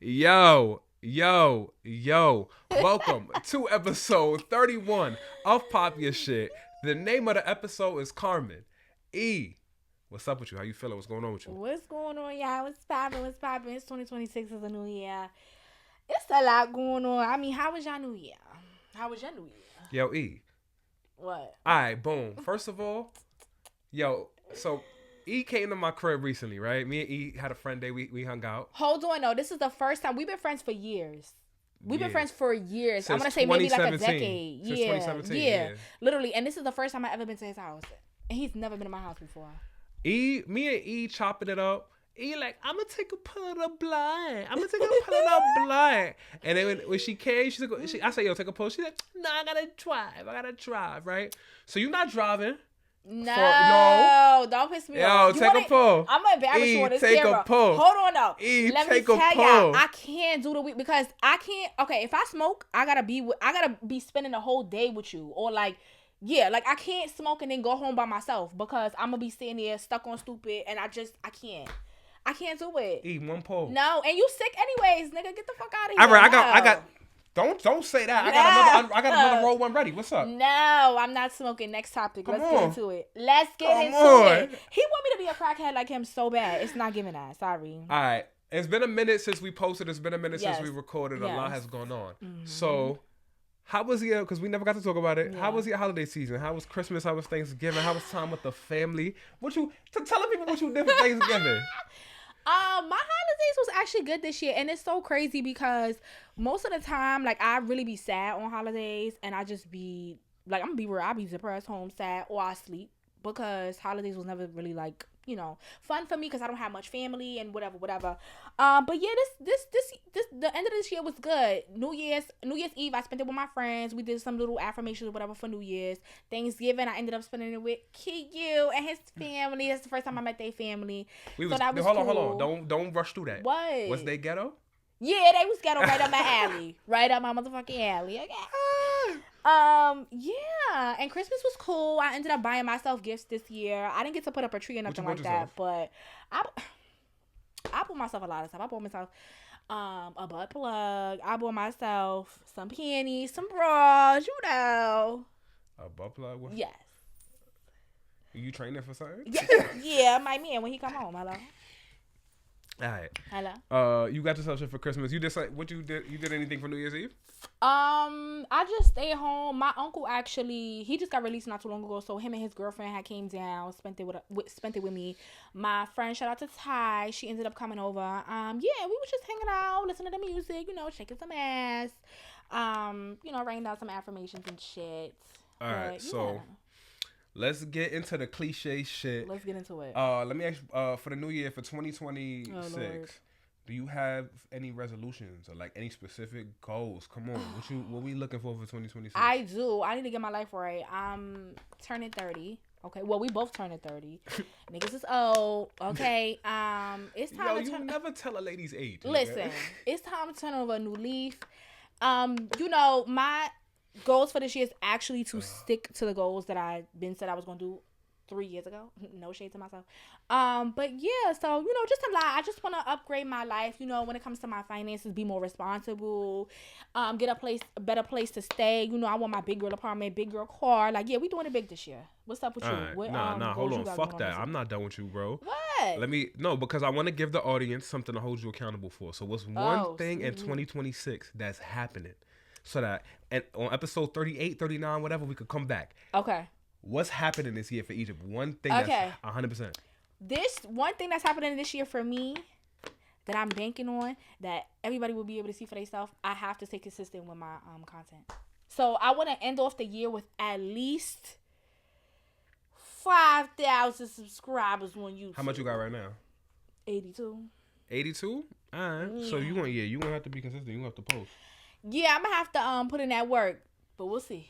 Yo. Welcome to episode 31 of Pop Your Shit. The name of the episode is Carmen. E, what's up with you? How you feeling? What's going on with you? What's going on, y'all? What's poppin'? It's 2026 is a new year. It's a lot going on. I mean, how was your new year? How was your new year? Yo, E. What? All right, boom. First of all, so E came to my crib recently, right? Me and E had a friend day. We hung out. Hold on, no. This is the first time. We've been friends for years. We've been friends for years. I'm Since going to say maybe like a 2017. decade. Since Yeah. 2017, Yeah. yeah. Literally. And this is the first time I've ever been to his house. And he's never been to my house before. Me and E chopping it up. E like, I'm gonna take a pull of the blunt. And then when she came, I said, yo, take a pull. She's like, no, I gotta drive, right? So you're not driving. No, don't piss me off. Take a pull. I'm gonna embarrass you on this take camera. a pull. Hold on though. Let me tell y'all, pull. I can't do the week because I can't. Okay, if I smoke, I gotta be spending the whole day with you, or like. Yeah, like I can't smoke and then go home by myself because I'm gonna be sitting there stuck on stupid and I can't do it. E, one pull. No, and you sick anyways, nigga. Get the fuck out of here. All right, I got. Don't say that. I got another roll one ready. What's up? No, I'm not smoking. Next topic. Let's get into it. He want me to be a crackhead like him so bad. It's not giving that. Sorry. All right. It's been a minute since we posted. It's been a minute since we recorded. A lot has gone on. Mm-hmm. So, how was your? Because we never got to talk about it. Yeah. How was your holiday season? How was Christmas? How was Thanksgiving? How was time with the family? Tell the people what you did for Thanksgiving. My holidays was actually good this year, and it's so crazy because most of the time, like I really be sad on holidays, and I just be like, I'm gonna be real, I be depressed, home, sad, or I sleep because holidays was never really like fun for me because I don't have much family and whatever. But yeah, this the end of this year was good. New Year's Eve, I spent it with my friends. We did some little affirmations or whatever for New Year's. Thanksgiving, I ended up spending it with Kiyu and his family. That's the first time I met their family. Hold on. Don't rush through that. What? Was they ghetto? Yeah, they was ghetto right up my alley. Right up my motherfucking alley. Okay. Yeah, and Christmas was cool. I ended up buying myself gifts this year. I didn't get to put up a tree or nothing like that, but I bought myself a lot of stuff. I bought myself a butt plug. I bought myself some panties, some bras, A butt plug? What? Yes. You training for something? Yeah, my man when he come home. Hello. All right. Hello. You got yourself shit for Christmas. You did what you did? You did anything for New Year's Eve? I just stayed home. My uncle he just got released not too long ago, so him and his girlfriend had came down, spent it with me. My friend, shout out to Ty, she ended up coming over. Yeah, we was just hanging out, listening to music, shaking some ass. Writing down some affirmations and shit. All right, so. Let's get into the cliche shit. Let's get into it. Let me ask you, for the new year, for 2026, do you have any resolutions or like any specific goals? Come on, what we looking for 2026? I do. I need to get my life right. I'm turning 30. Okay, well, we both turning 30. Niggas is old. Okay, it's time to turn. You never tell a lady's age. Listen, it's time to turn over a new leaf. My goals for this year is actually to stick to the goals that I said I was gonna do 3 years ago. No shade to myself. But yeah, so just to lie, I just want to upgrade my life. When it comes to my finances, be more responsible. Get a better place to stay. I want my big girl apartment, big girl car. Like, yeah, we doing it big this year. What's up with you? Right. Nah, hold on. Fuck that. I'm not done with you, bro. What? Because I want to give the audience something to hold you accountable for. So what's one thing in 2026 that's happening? So that on episode 38, 39, whatever, we could come back. Okay. What's happening this year for Egypt? One thing that's 100%. This one thing that's happening this year for me that I'm banking on that everybody will be able to see for themselves, I have to stay consistent with my content. So I want to end off the year with at least 5,000 subscribers on YouTube. How much you got right now? 82. 82? All right. Yeah. So you gonna have to be consistent. You gonna have to post. Yeah, I'm gonna have to put in that work, but we'll see.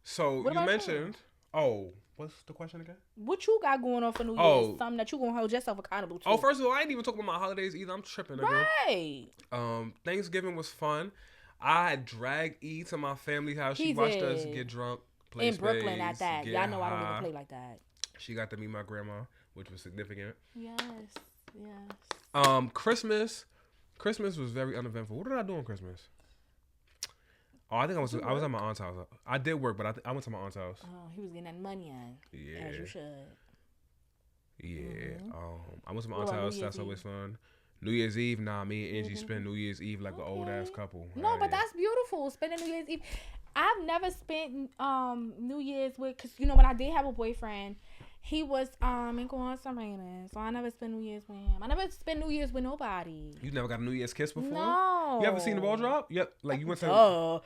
So you mentioned. Oh, what's the question again? What you got going on for New Year's? Something that you gonna hold yourself accountable to? Oh, first of all, I ain't even talking about my holidays either. I'm tripping. Right. Thanksgiving was fun. I had dragged E to my family house. She watched us get drunk, play in Brooklyn spades, at that. Y'all know I don't even play like that. She got to meet my grandma, which was significant. Yes. Christmas. Christmas was very uneventful. What did I do on Christmas? Oh, I think I was at my aunt's house. I did work, but I went to my aunt's house. Oh, he was getting that money on. Yeah. As you should. Yeah. Mm-hmm. I went to my aunt's house. That's always fun. New Year's Eve, me and Angie spent New Year's Eve like an old ass couple. No, but that's beautiful. Spending New Year's Eve. I've never spent New Year's with, cause you know when I did have a boyfriend, he was incarcerated, so I never spent New Year's with him. I never spent New Year's with nobody. You never got a New Year's kiss before? No. You ever seen the ball drop? Yep. Like you went to. Why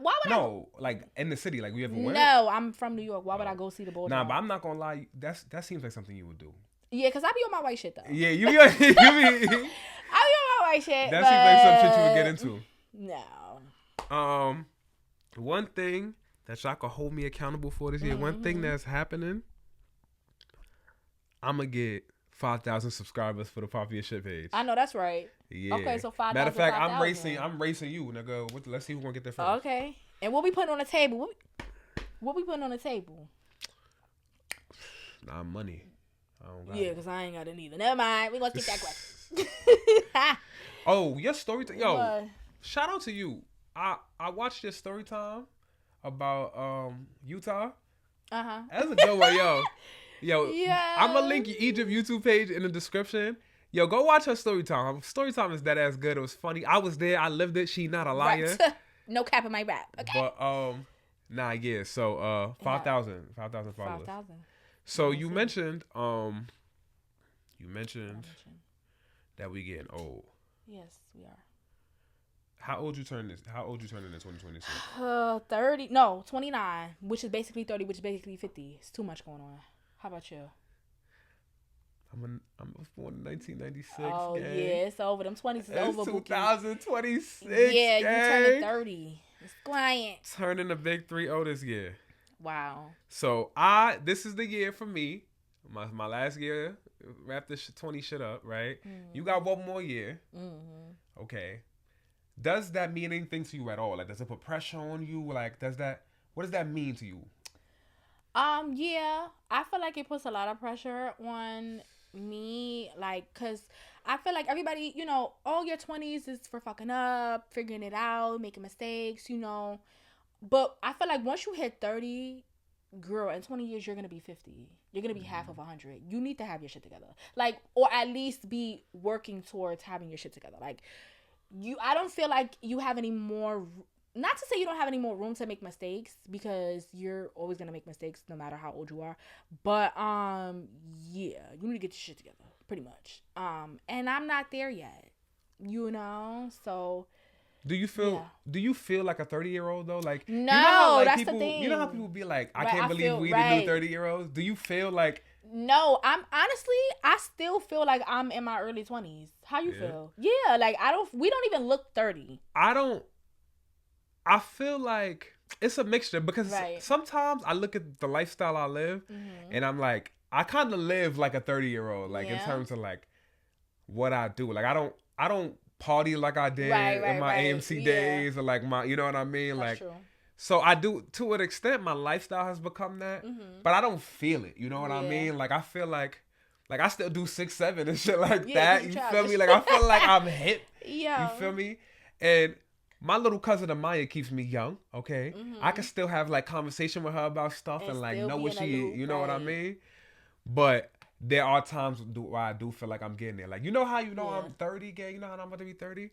would No, like in the city, like we ever went. No, I'm from New York. Why would I go see the ball drop? Nah, but I'm not gonna lie. That seems like something you would do. Yeah, cause I be on my white shit though. Yeah, you be. I be on my white shit. That seems like some shit you would get into. No. One thing that y'all can hold me accountable for this year. One thing that's happening. I'm gonna get 5,000 subscribers for the Pop Your Shit page. I know that's right. Yeah. Okay, so 5,000. Matter of fact, I'm racing you, nigga. Let's see who's gonna get there first. Okay. And what we putting on the table? What we putting on the table? Nah, money. I don't got yeah, it. because I ain't got it either. Never mind. We gonna skip that question. Oh, your story time. Yo, What? shout out to you. I watched your story time about Utah. Uh-huh. That's a good one, yo. Yo, Yeah. I'm gonna link Egypt YouTube page in the description. Yo, go watch her story time. Story time is that ass good. It was funny. I was there. I lived it. She not a liar. Right. No cap in my rap. Okay. But nah, yeah. So 5,000 followers. 5,000. So you mentioned that we getting old. Yes, we are. How old you turning in 2026? 30. No, 29, which is basically 30, which is basically 50. It's too much going on. How about you? I'm born in 1996. Oh, gang. yeah, it's over. Them 20s is over. It's Bookie. 2026. Yeah, gang. you turning 30. It's quiet. Turning the big 3-0 this year. Wow. So this is the year for me. My last year, wrap this 20 shit up, right? Mm-hmm. You got one more year. Mm-hmm. Okay. Does that mean anything to you at all? Like, does it put pressure on you? Like, what does that mean to you? Yeah, I feel like it puts a lot of pressure on me, like, cause I feel like everybody, you know, all your 20s is for fucking up, figuring it out, making mistakes, you know, but I feel like once you hit 30, girl, in 20 years, you're going to be 50. You're going to be half of 100. You need to have your shit together, like, or at least be working towards having your shit together. Like, I don't feel like you have any more. Not to say you don't have any more room to make mistakes, because you're always gonna make mistakes no matter how old you are. But yeah, you need to get your shit together, pretty much. And I'm not there yet, you know. So do you feel like a 30-year-old though? Like, no, you know how, like, that's people, the thing. You know how people be like, I right, can't believe we the new 30-year-olds. Do you feel like? No, I still feel like I'm in my early 20s. How you feel? Yeah, like we don't even look 30. I feel like it's a mixture, because sometimes I look at the lifestyle I live and I'm like, I kind of live like a 30-year-old, like in terms of like what I do. Like I don't party like I did in my AMC days, or like my, you know what I mean? That's like, true. so I do, to an extent, my lifestyle has become that, but I don't feel it. You know what I mean? Like I feel like I still do 6'7" and shit like that. You feel me? Like I feel like I'm hip. Yeah. You feel me? And my little cousin Amaya keeps me young, okay? I can still have like conversation with her about stuff and like know what you know what I mean? But there are times where I do feel like I'm getting there. Like, you know how you know I'm 30, gang? You know how I'm about to be 30? Yeah.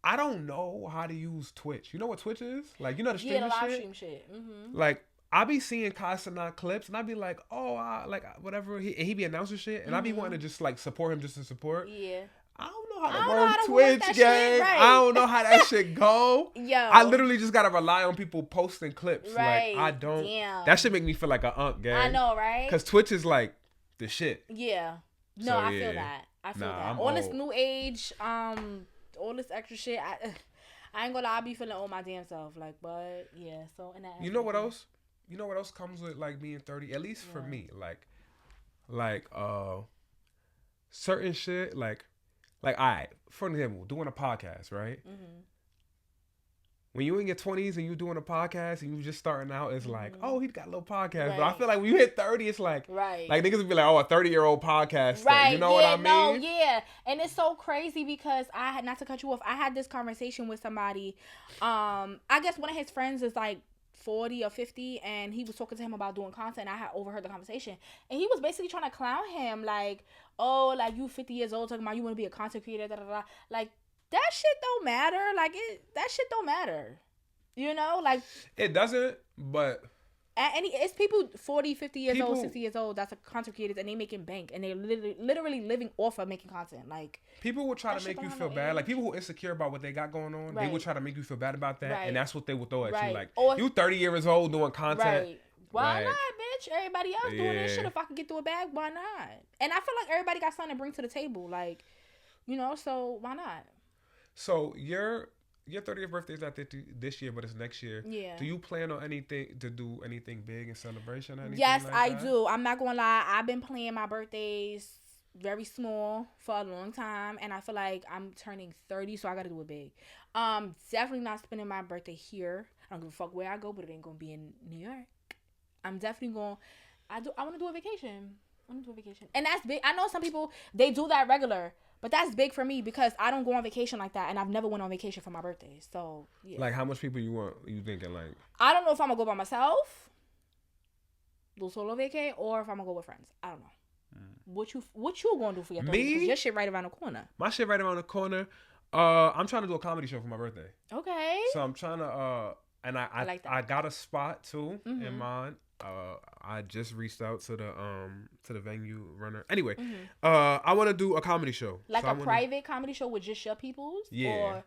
I don't know how to use Twitch. You know what Twitch is? Like, you know the streaming shit? Yeah, the live stream shit. Mm-hmm. Like, I be seeing Casanat clips and I be like, oh, like whatever. He be announcing shit and I be wanting to just like support him just to support. Yeah. I don't know how to work Twitch, gang. Right. I don't know how that shit go. Yo. I literally just gotta rely on people posting clips. Right. Like, I don't. Damn. That should make me feel like an gang. I know, right? Because Twitch is like the shit. Yeah. No, so, I feel that. I feel that. On this new age, all this extra shit, I ain't gonna lie, I be feeling all my damn self. Like, but yeah. So in that. You know what else? You know what else comes with like being 30? At least for me, like certain shit, like, all right, for example, doing a podcast, right? Mm-hmm. when you in your 20s and you doing a podcast and you just starting out, it's like, oh, he's got a little podcast. Right. But I feel like when you hit 30, it's like, like niggas would be like, oh, a 30-year-old podcaster. Right. You know what I mean? No, yeah. And it's so crazy because I had, not to cut you off, I had this conversation with somebody. I guess one of his friends is like 40 or 50, and he was talking to him about doing content. I had overheard the conversation, and he was basically trying to clown him, like, oh, like, you 50 years old talking about you want to be a content creator, da da da. Like, that shit don't matter. Like, that shit don't matter. You know, like, it doesn't, but it's people 40, 50 years old, 60 years old that's a content creators, and they making bank, and they're literally living off of making content. Like, people will try to make you feel bad. Like, people who are insecure about what they got going on, they will try to make you feel bad about that, and that's what they will throw at you. Like, or, you 30 years old doing content. Why not, bitch? Everybody else doing this shit. If I can get through a bag, why not? And I feel like everybody got something to bring to the table. Like, you know, so why not? So your 30th birthday is not this year, but it's next year. Yeah. Do you plan on to do anything big in celebration or anything? Yes, like I do. I'm not gonna lie. I've been planning my birthdays very small for a long time, and I feel like I'm turning 30, so I gotta do it big. Definitely not spending my birthday here. I don't give a fuck where I go, but it ain't gonna be in New York. I'm definitely going. I want to do a vacation. And that's big. I know some people, they do that regular, but that's big for me because I don't go on vacation like that, and I've never went on vacation for my birthday. So yeah. Like, how much people you thinking? Like, I don't know if I'm gonna go by myself, do solo vacay, or if I'm gonna go with friends. I don't know. What you gonna do for your 30th? Because your shit right around the corner. My shit right around the corner. I'm trying to do a comedy show for my birthday. Okay. So I'm trying to and I like that. I got a spot too in mind. I just reached out to the venue runner. Anyway, I want to do a comedy show. Like a private comedy show with just your peoples? Yeah. Or,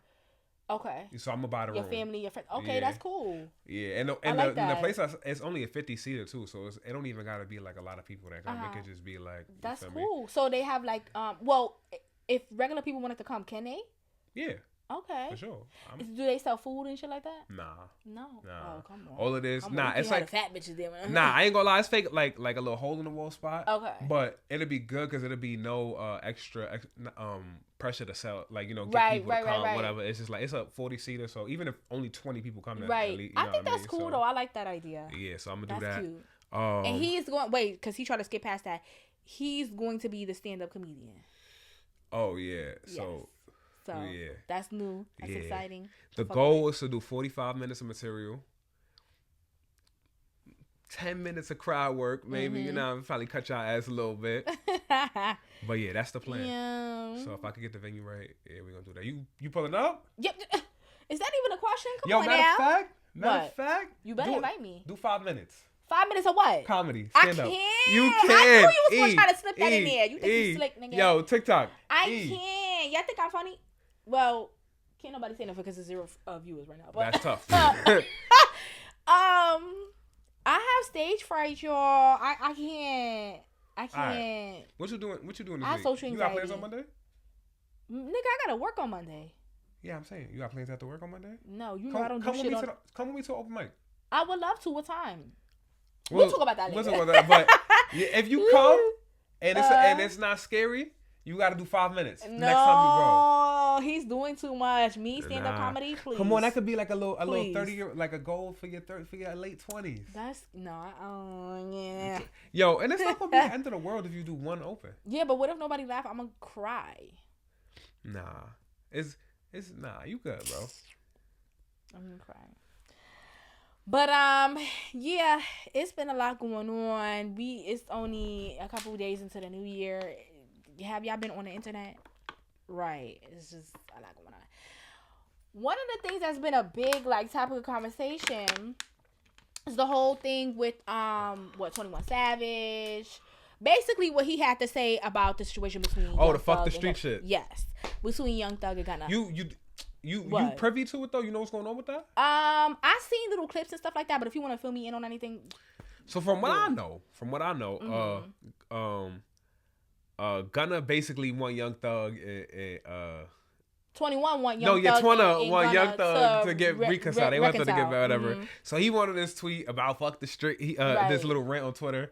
okay. So I'm gonna buy the room. Your family, your friends. Okay, that's cool. Yeah, and the place it's only a 50-seater too, so it don't even gotta be like a lot of people that come. It could just be like. That's cool. So they have like well, if regular people wanted to come, can they? Yeah. Okay. For sure. Do they sell food and shit like that? Nah. No. Oh, come on. All it is, it's like fat bitches there. I ain't gonna lie, it's fake, like a little hole in the wall spot. Okay. But it'll be good because it'll be no extra pressure to sell, like, you know, get people to come, whatever. It's just like it's a 40-seater, so even if only 20 people come, right? Least, I think that's cool though. I like that idea. Yeah, so I'm gonna do that. Cute. And he's going because he tried to skip past that. He's going to be the stand-up comedian. Oh yeah, so. So yeah. That's new. That's exciting. The goal is to do 45 minutes of material, 10 minutes of crowd work, maybe. You know, probably cut y'all ass a little bit. But yeah, that's the plan. Yeah. So if I could get the venue right, yeah, we're gonna do that. You pulling up? Yep. Is that even a question? Come on now. Matter of fact, you better invite me. Do 5 minutes. 5 minutes of what? Comedy. Stand up. You can. I knew you was gonna try to slip that in there. You think you slick, nigga? Yo, TikTok. I can't. Y'all think I'm funny? Well, can't nobody say nothing because there's 0 viewers right now. But that's tough. I have stage fright, y'all. I can't. Right. What you doing this week? Social anxiety. You got plans on Monday? Nigga, I gotta work on Monday. Yeah, I'm saying. You got plans after work on Monday? No, you know I don't do shit on... Come with me to an open mic. I would love to. What time? We'll talk about that later. We'll talk about that. But if you come and it's not scary, you got to do 5 minutes. No, next time you go. He's doing too much. Me stand up comedy, please. Come on, that could be like a little 30-year, like a goal for your late 20s. That's yeah. Yo, and it's not gonna be the end of the world if you do one open. Yeah, but what if nobody laugh? I'm gonna cry. Nah, it's nah. You good, bro? I'm gonna cry. But yeah, it's been a lot going on. It's only a couple of days into the new year. Have y'all been on the internet? Right. It's just a lot going on. One of the things that's been a big topic of conversation is the whole thing with 21 Savage. Basically what he had to say about the situation between the fuck the street shit. Yes. Between Young Thug and Gunna. You privy to it though? You know what's going on with that? I seen little clips and stuff like that, but if you want to fill me in on anything. So from what I know, Gunna basically want Young Thug 21 want Young Thug. 21 want Young Thug to get reconciled. They want them to get whatever. So he wanted this tweet about fuck the street. This little rant on Twitter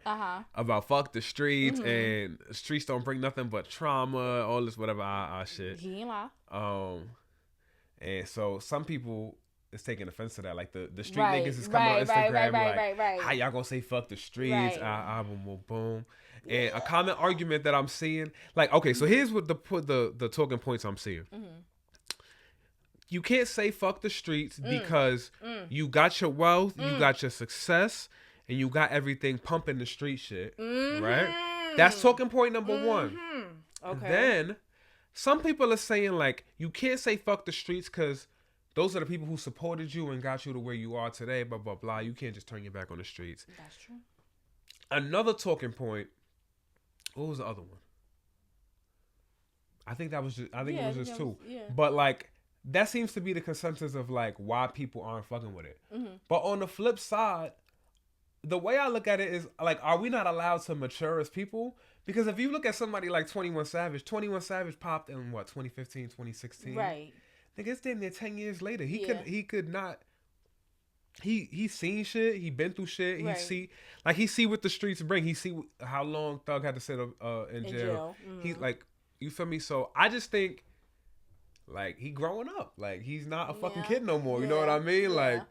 about fuck the streets and streets don't bring nothing but trauma, all this whatever shit. He ain't lie. And so some people is taking offense to that. Like the street niggas is coming on Instagram like, how y'all gonna say fuck the streets? Boom, boom, boom. And a common argument that I'm seeing, like, okay, so here's what the talking points I'm seeing. You can't say fuck the streets because you got your wealth, you got your success, and you got everything pumping the street shit, right? That's talking point number one. Okay. Then some people are saying like you can't say fuck the streets because those are the people who supported you and got you to where you are today. Blah blah blah. You can't just turn your back on the streets. That's true. Another talking point. What was the other one? I think it was just two. Yeah. But like that seems to be the consensus of like why people aren't fucking with it. But on the flip side, the way I look at it is like, are we not allowed to mature as people? Because if you look at somebody like 21 Savage popped in what, 2015, 2016? Right. I think it's damn near 10 years later. He could not. He's seen shit. He been through shit. He see what the streets bring. He see how long Thug had to sit in jail. He's like, you feel me? So I just think like he growing up. Like he's not a fucking kid no more. You know what I mean? Like.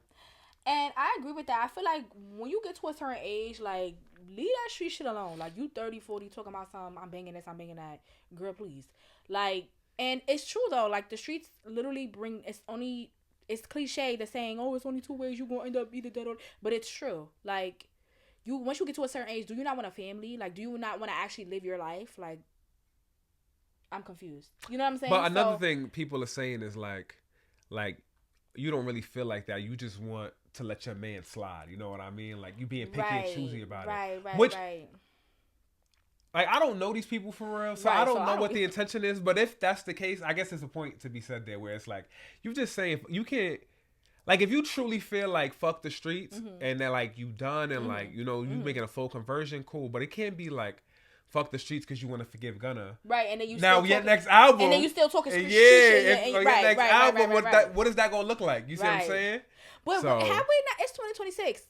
And I agree with that. I feel like when you get to a certain age, like, leave that street shit alone. Like, you 30, 40, talking about something, I'm banging this, I'm banging that. Girl, please. Like, and it's true, though. Like, the streets literally bring, it's cliche, the saying, oh, it's only two ways you're going to end up either dead or... But it's true. Like, once you get to a certain age, do you not want a family? Like, do you not want to actually live your life? Like, I'm confused. You know what I'm saying? But another thing people are saying is, like, you don't really feel like that. You just want to let your man slide. You know what I mean? Like, you being picky and choosy about it. Right. Like, I don't know these people for real, so I don't know what the intention is. But if that's the case, I guess there's a point to be said there where it's like, you just saying, you can't, like, if you truly feel like, fuck the streets, and that, like, you done, and, like, you know, you making a full conversion, cool. But it can't be, like, fuck the streets because you want to forgive Gunna. Right, and then you now your next album. And then you still talking street shit. Your next album, what is that going to look like? You see what I'm saying? But have we not? It's 2026.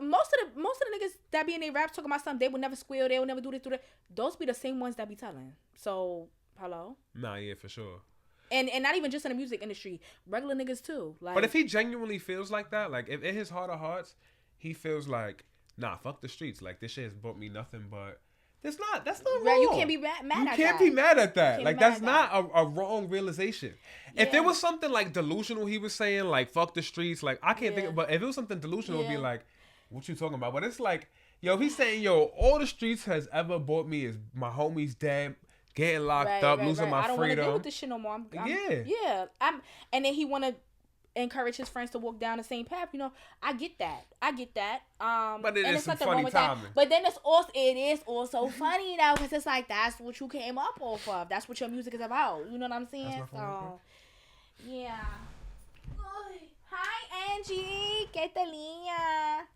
Most of the niggas that be in their raps talking about something, they would never squeal, they would never do this, do that. Those be the same ones that be telling. So, hello? Nah, yeah, for sure. And not even just in the music industry. Regular niggas too. Like, but if he genuinely feels like that, like if in his heart of hearts, he feels like, nah, fuck the streets. Like this shit has brought me nothing but... That's not wrong. You can't be mad at that. You can't be mad at that. Like, that's not a wrong realization. Yeah. If it was something, like, delusional he was saying, like, fuck the streets, like, I can't think of... But if it was something delusional, it would be like, what you talking about? But it's like, yo, he's saying, yo, all the streets has ever bought me is my homies dead, getting locked up, losing my freedom. I don't want to deal with this shit no more. Yeah. And then he want to encourage his friends to walk down the same path. You know, I get that. But it is some funny timing. But then it is also funny though, because it's like that's what you came up off of. That's what your music is about. You know what I'm saying? So, yeah. Hi Angie, ¿qué tal niña?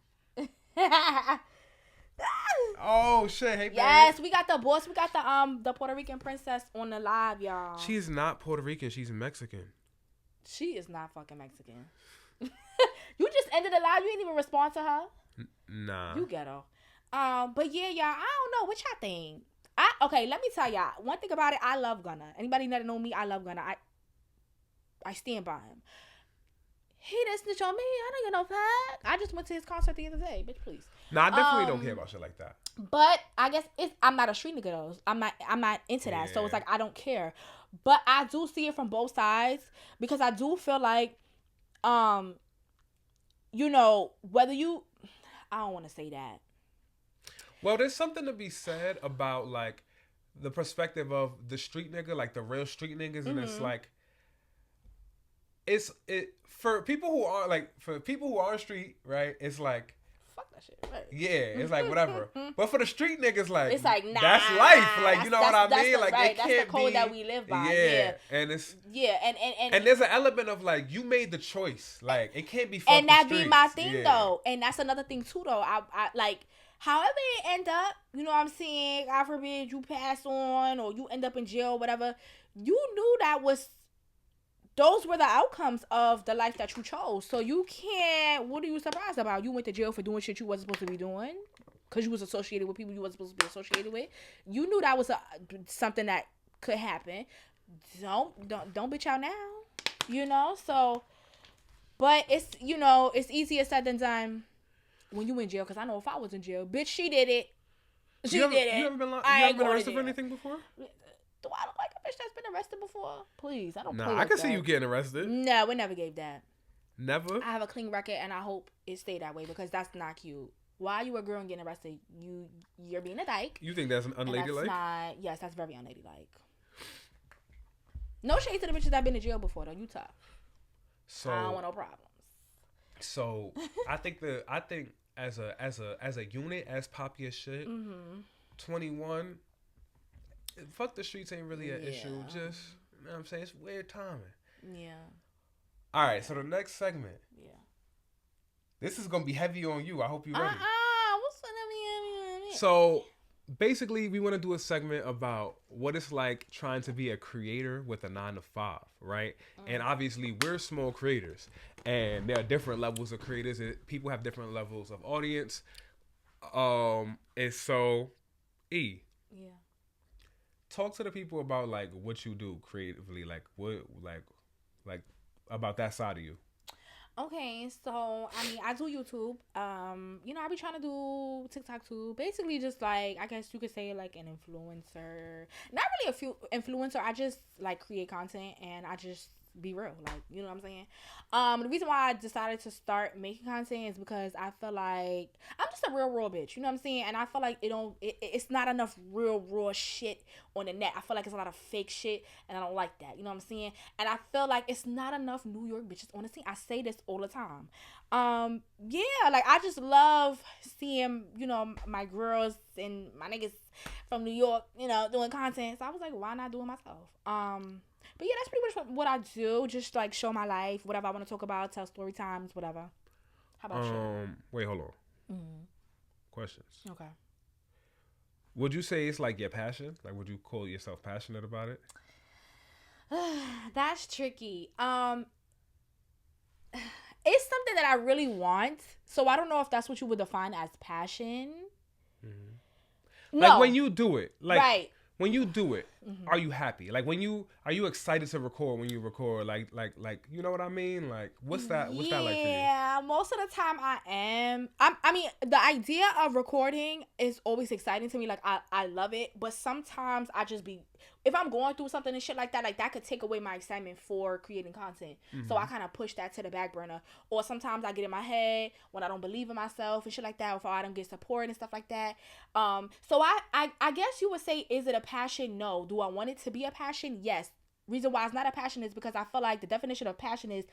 Oh shit! Hey, yes, baby. We got the boss. We got the Puerto Rican princess on the live, y'all. She's not Puerto Rican. She's Mexican. She is not fucking Mexican. You just ended the live. You didn't even respond to her. Nah. You ghetto. But yeah, y'all. I don't know what y'all think. Okay, let me tell y'all one thing about it. I love Gunna. Anybody that know me, I love Gunna. I stand by him. He didn't snitch on me. I don't get no fuck. I just went to his concert the other day. Bitch, please. Nah, I definitely don't care about shit like that. But I guess I'm not a street nigga though. I'm not into that. Yeah. So it's like I don't care. But I do see it from both sides because I do feel like, you know, whether you, I don't want to say that. Well, there's something to be said about like the perspective of the street nigga, like the real street niggas, and it's like, for people who are street, right? It's like, fuck that shit, right? Yeah, it's like whatever. But for the street niggas, like, it's like, nah, that's life. Like, you know what I mean? Like, it can't be. That's the code that we live by. Yeah, and it's and there's an element of like you made the choice. Like, it can't be. Fuck and that be my thing though, and that's another thing too though. I like. However it end up, you know what I'm saying? God forbid you pass on or you end up in jail, whatever. You knew those were the outcomes of the life that you chose. So you can't, what are you surprised about? You went to jail for doing shit you wasn't supposed to be doing because you was associated with people you wasn't supposed to be associated with. You knew that was something that could happen. Don't bitch out now, you know? So But it's, you know, it's easier said than done when you in jail. Because I know if I was in jail, bitch, she did it. She did it. You haven't been arrested for anything before? Do I look like a bitch that's been arrested before? Please, I don't play Nah, like I can that. see you getting arrested. No, we never gave that. Never? I have a clean record, and I hope it stay that way because that's not cute. Why you a girl and getting arrested? You're being a dyke. You think that's unladylike? Yes, that's very unladylike. No shade to the bitches that been in jail before though. You tough. So I don't want no problems. So I think as a unit, as poppy as shit, 21. Fuck the streets ain't really an issue. Just, you know what I'm saying? It's weird timing. Yeah. All right, so the next segment. Yeah. This is going to be heavy on you. I hope you're ready. What's gonna be heavy? So, basically, we want to do a segment about what it's like trying to be a creator with a 9-to-5, right? And obviously, we're small creators. And there are different levels of creators. People have different levels of audience. And so, E. Yeah. Talk to the people about like what you do creatively, like what like about that side of you. Okay, so I mean I do YouTube. You know, I be trying to do TikTok too. Basically just like I guess you could say like an influencer. Not really a few influencer, I just like create content and I just be real, like, you know what I'm saying? The reason why I decided to start making content is because I feel like I'm just a real raw bitch, you know what I'm saying? And I feel like it's not enough real raw shit on the net. I feel like it's a lot of fake shit and I don't like that, you know what I'm saying? And I feel like it's not enough New York bitches on the scene. I say this all the time. Yeah, like I just love seeing, you know, my girls and my niggas from New York, you know, doing content. So I was like, why not do it myself? But yeah, that's pretty much what I do. Just like show my life, whatever I want to talk about, tell story times, whatever. How about you? Wait, hold on. Questions. Okay. Would you say it's like your passion? Like, would you call yourself passionate about it? That's tricky. It's something that I really want. So I don't know if that's what you would define as passion. No. Like when you do it, like. Right. When you do it, are you happy? Like are you excited to record when you record? Like you know what I mean? Like what's that like for you? Yeah, most of the time I am. I mean, the idea of recording is always exciting to me. Like I love it, but sometimes I just be, if I'm going through something and shit like that could take away my excitement for creating content. So I kind of push that to the back burner. Or sometimes I get in my head when I don't believe in myself and shit like that, or if I don't get support and stuff like that. So I guess you would say, is it a passion? No. Do I want it to be a passion? Yes. Reason why it's not a passion is because I feel like the definition of passion is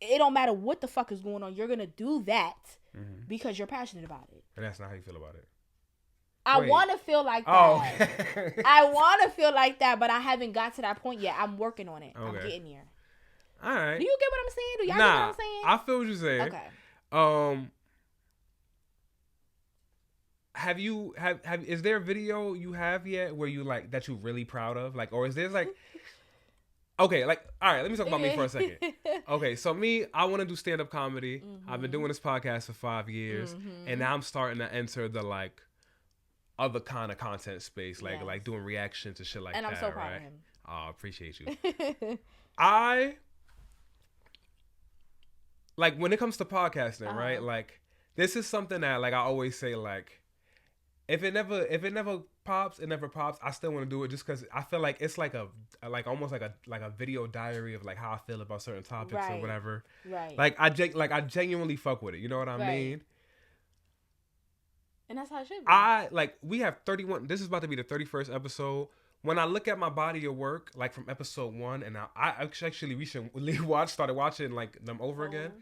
it don't matter what the fuck is going on. You're going to do that because you're passionate about it. And that's not how you feel about it. I want to feel like that. Oh. I want to feel like that, but I haven't got to that point yet. I'm working on it. Okay. I'm getting there. All right. Do you get what I'm saying? Do y'all get what I'm saying? I feel what you're saying. Okay. Is there a video you have yet where you like that you're really proud of? Like, or is there like, okay, like, all right, let me talk about me for a second. Okay, so me, I want to do stand-up comedy. I've been doing this podcast for 5 years, and now I'm starting to enter the like other kind of content space, like doing reactions to shit like that. And I'm so proud of him. Oh, appreciate you. I like when it comes to podcasting, right? Like this is something that like I always say, like if it never pops, it never pops. I still want to do it just because I feel like it's like almost like a video diary of like how I feel about certain topics or whatever. Right. Like I genuinely fuck with it. You know what I mean? And that's how it should be. We have 31. This is about to be the 31st episode. When I look at my body of work, like from episode 1, and I actually recently started watching like them over again.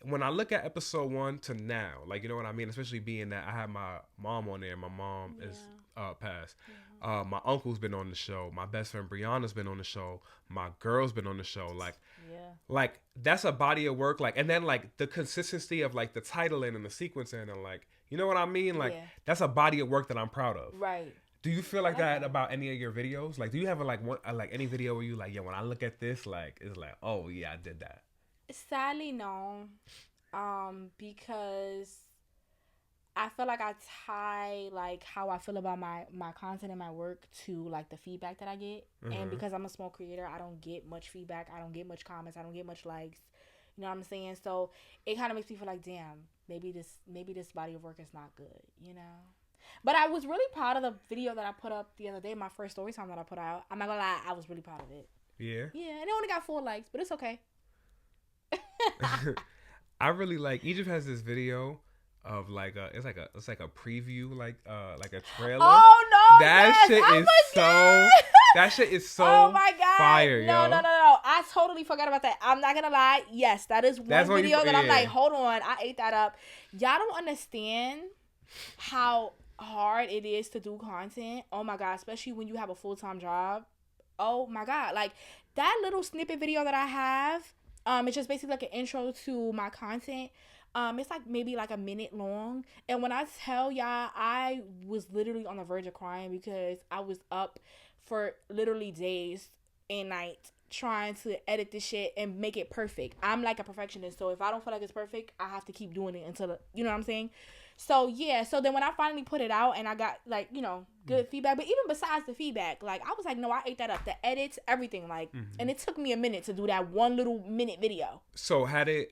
When I look at episode 1 to now, like, you know what I mean? Especially being that I have my mom on there. My mom is passed. Yeah. My uncle's been on the show. My best friend Brianna's been on the show. My girl's been on the show. Like that's a body of work. Like, and then like the consistency of like the titling and the sequencing and like, you know what I mean? Like that's a body of work that I'm proud of. Right. Do you feel like that about any of your videos? Like, do you have any video where you like, when I look at this, like, it's like, oh yeah, I did that. Sadly, no. Because I feel like I tie like how I feel about my content and my work to like the feedback that I get. And because I'm a small creator, I don't get much feedback. I don't get much comments. I don't get much likes. You know what I'm saying? So it kind of makes me feel like, damn, maybe this body of work is not good, you know? But I was really proud of the video that I put up the other day, my first story time that I put out. I'm not gonna lie, I was really proud of it. Yeah. Yeah, and it only got 4 likes, but it's okay. I really like Egypt has this video of like it's like a preview like a trailer. Oh no! That yes, shit is so. That shit is so oh my god! fire, no, yo. No! I totally forgot about that. I'm not gonna lie. Yes, that is one video that I'm like, hold on, I ate that up. Y'all don't understand how hard it is to do content. Oh my god, especially when you have a full-time job. Oh my god, like that little snippet video that I have. It's just basically like an intro to my content. It's like maybe like a minute long. And when I tell y'all, I was literally on the verge of crying because I was up for literally days and nights trying to edit this shit and make it perfect. I'm like a perfectionist, so if I don't feel like it's perfect, I have to keep doing it until you know what I'm saying? So yeah, so then when I finally put it out and I got like, you know, good feedback, but even besides the feedback, like I was like, no, I ate that up. The edits, everything, like, and it took me a minute to do that 1 little minute video. So had it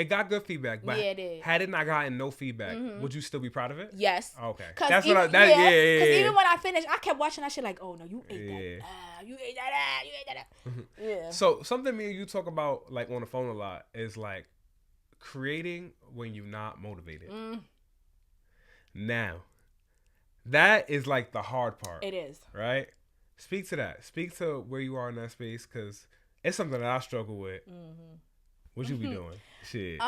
got good feedback, but yeah, it did. Had it not gotten no feedback, would you still be proud of it? Yes. Okay. That's even, what yeah. Because even when I finished, I kept watching that shit like, oh no, you ate that. You ate that. You ate that. Yeah. So something me and you talk about like on the phone a lot is like creating when you're not motivated. Now, that is like the hard part. It is. Right? Speak to that. Speak to where you are in that space because it's something that I struggle with. What you be doing? Shit.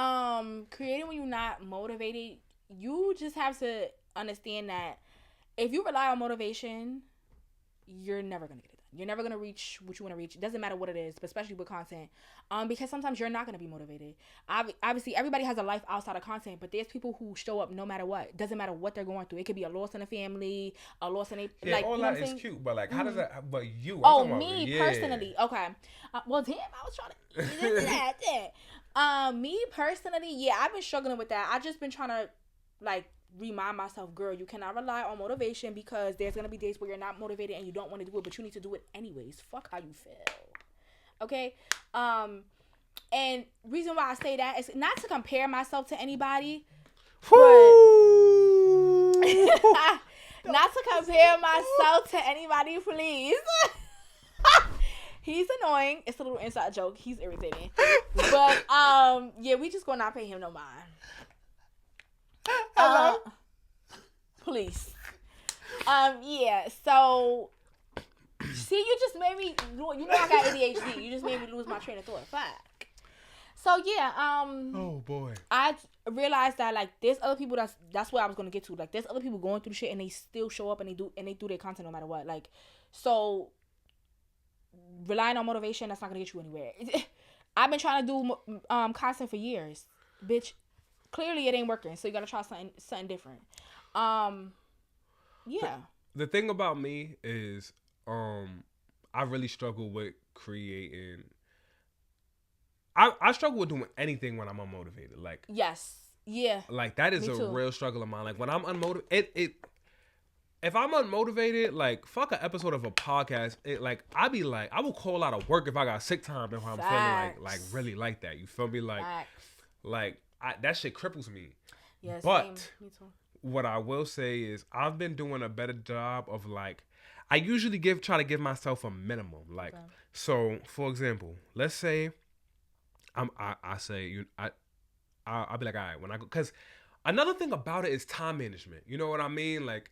Creating when you're not motivated, you just have to understand that if you rely on motivation, you're never gonna get it done. You're never gonna reach what you want to reach. It doesn't matter what it is, but especially with content. Because sometimes you're not gonna be motivated. Obviously, everybody has a life outside of content, but there's people who show up no matter what. It doesn't matter what they're going through. It could be a loss in a family, a loss in a like. All you know that is cute, but like, how does that? But you? Oh, me personally. Okay. Well, damn, I was trying to that. Me personally, yeah, I've been struggling with that. I've just been trying to like remind myself, girl, you cannot rely on motivation because there's gonna be days where you're not motivated and you don't want to do it, but you need to do it anyways. Fuck how you feel. Okay. And reason why I say that is not to compare myself to anybody, but not to compare myself to anybody, please. He's annoying. It's a little inside joke. He's irritating. But yeah, we just gonna not pay him no mind. Please. Yeah, so see, you just made me, you know I got ADHD. You just made me lose my train of thought. Fuck. So yeah, oh boy. I realized that like there's other people that's what I was gonna get to. Like there's other people going through shit and they still show up and they do their content no matter what. Like, so relying on motivation, that's not gonna get you anywhere. I've been trying to do content for years, bitch. Clearly it ain't working, so you gotta try something different. Yeah. The thing about me is, I really struggle with creating. I struggle with doing anything when I'm unmotivated. Like, yes, yeah. Like that is a real struggle of mine. Like when I'm unmotivated, if I'm unmotivated, like fuck an episode of a podcast. I will call out of work if I got sick time if I'm feeling like really like that. You feel me? That shit cripples me. Yes, but same. Me too. What I will say is I've been doing a better job of like, I usually try to give myself a minimum. Like, okay. So for example, let's say I'll be like, all right, when I go, because another thing about it is time management. You know what I mean? Like,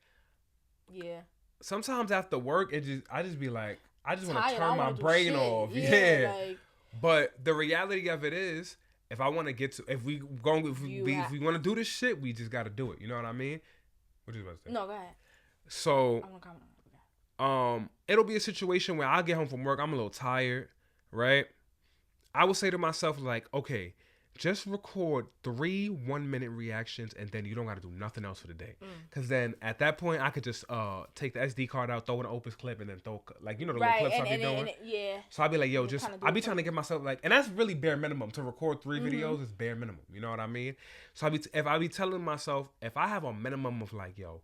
yeah. Sometimes after work, I just be like, I just want to turn my brain off. Yeah. Like, but the reality of it is, if I want to get to, if we want to do this shit, we just got to do it. You know what I mean? What you about to say? No, go ahead. So, I want to comment. It'll be a situation where I get home from work, I'm a little tired, right? I would say to myself like, okay, just record 3 1-minute reactions and then you don't got to do nothing else for the day. Because then at that point, I could just take the SD card out, throw in an Opus clip, and then throw, like, you know, the little clips I be doing. Yeah. So I'd be like, yo, I be trying to get myself like, and that's really bare minimum. To record 3 videos is bare minimum. You know what I mean? So if I be telling myself, if I have a minimum of like, yo,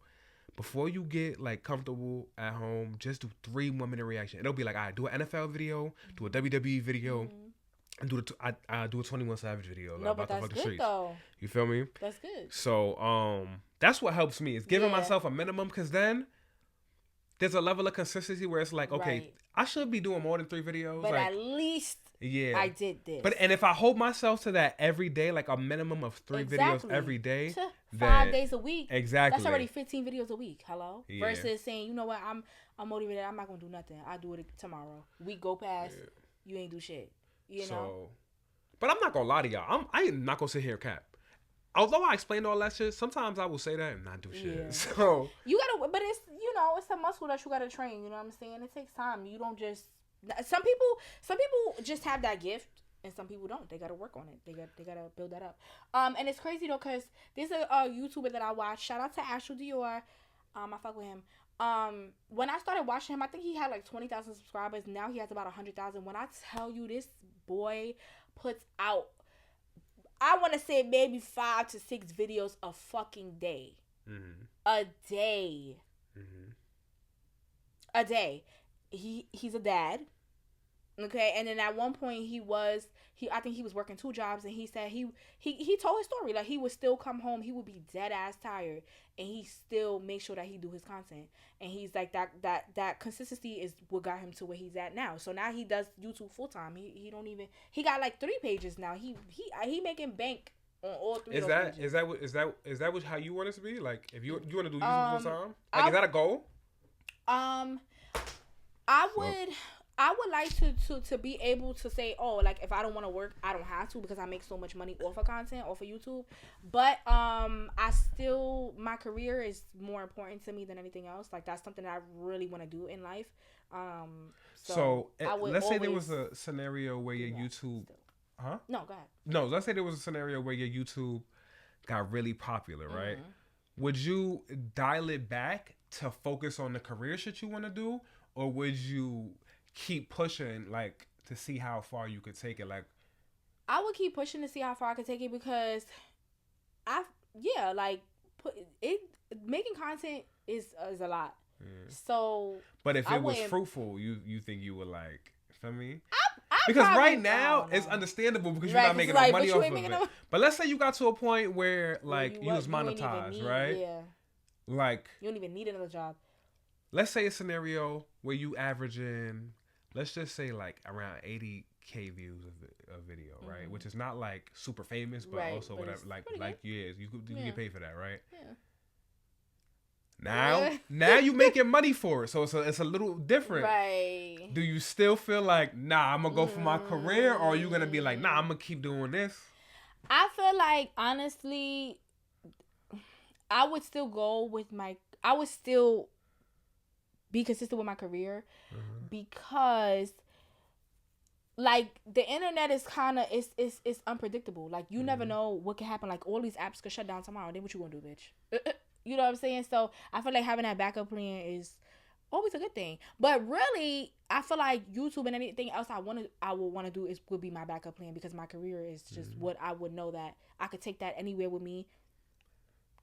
before you get like comfortable at home, just do 3 1-minute reactions. It'll be like, all right, do an NFL video, do a WWE video. I do a 21 Savage video no, about the fucking streets. Though. You feel me? That's good. So that's what helps me is giving myself a minimum, because then there's a level of consistency where it's like, okay, I should be doing more than 3 videos, but like, at least I did this. But and if I hold myself to that every day, like a minimum of 3 videos every day, 5 days a week, exactly, that's already 15 videos a week. Hello, versus saying, you know what, I'm motivated. I'm not gonna do nothing. I'll do it tomorrow. Week go past, you ain't do shit. You know. But I'm not gonna lie to y'all. I am not gonna sit here and cap. Although I explained all that shit, sometimes I will say that and not do shit. Yeah. So you gotta, but it's, you know, it's a muscle that you gotta train. You know what I'm saying? It takes time. You don't just. Some people just have that gift, and some people don't. They gotta work on it. They gotta build that up. And it's crazy though, cause there's a YouTuber that I watch. Shout out to Ashel Dior. I fuck with him. When I started watching him, I think he had like 20,000 subscribers. Now he has about 100,000. When I tell you, this boy puts out, I want to say maybe 5 to 6 videos a fucking day. Mm-hmm. A day. Mm-hmm. A day. He's a dad. Okay, and then at one point I think he was working 2 jobs, and he said he told his story, like he would still come home, he would be dead ass tired, and he still make sure that he do his content, and he's like that consistency is what got him to where he's at now. So now he does YouTube full time. He got like 3 pages now. He making bank on all 3. Is that how you want it to be? Like if you want to do YouTube full time, like is that a goal? I would like to be able to say, oh, like if I don't want to work, I don't have to, because I make so much money off of content, off of YouTube. But my career is more important to me than anything else. Like that's something that I really want to do in life. So let's say there was a scenario where your YouTube, huh? No, go ahead. No, let's say there was a scenario where your YouTube got really popular, right? Mm-hmm. Would you dial it back to focus on the career shit you want to do, or would you keep pushing, like, to see how far you could take it? Like, I would keep pushing to see how far I could take it, because making content is a lot. So, but if it was fruitful, you think you would, like, feel me? Because right now it's understandable because you're not making no money off of it. But let's say you got to a point where like you was monetized, right? Yeah. Like you don't even need another job. Let's say a scenario where you averaging, let's just say like around 80K views of video, right? Mm-hmm. Which is not like super famous, but also but whatever. Like you get paid for that, right? Yeah. Now you making money for it, so it's a little different. Right. Do you still feel like, nah, I'm gonna go for my career, or are you gonna be like, nah, I'm gonna keep doing this? I feel like honestly, I would still be consistent with my career, because like the internet is kind of it's unpredictable. Like you never know what can happen. Like all these apps could shut down tomorrow. Then what you gonna do, bitch? You know what I'm saying? So I feel like having that backup plan is always a good thing. But really, I feel like YouTube and anything else I would want to do would be my backup plan, because my career is just what I would know that I could take that anywhere with me.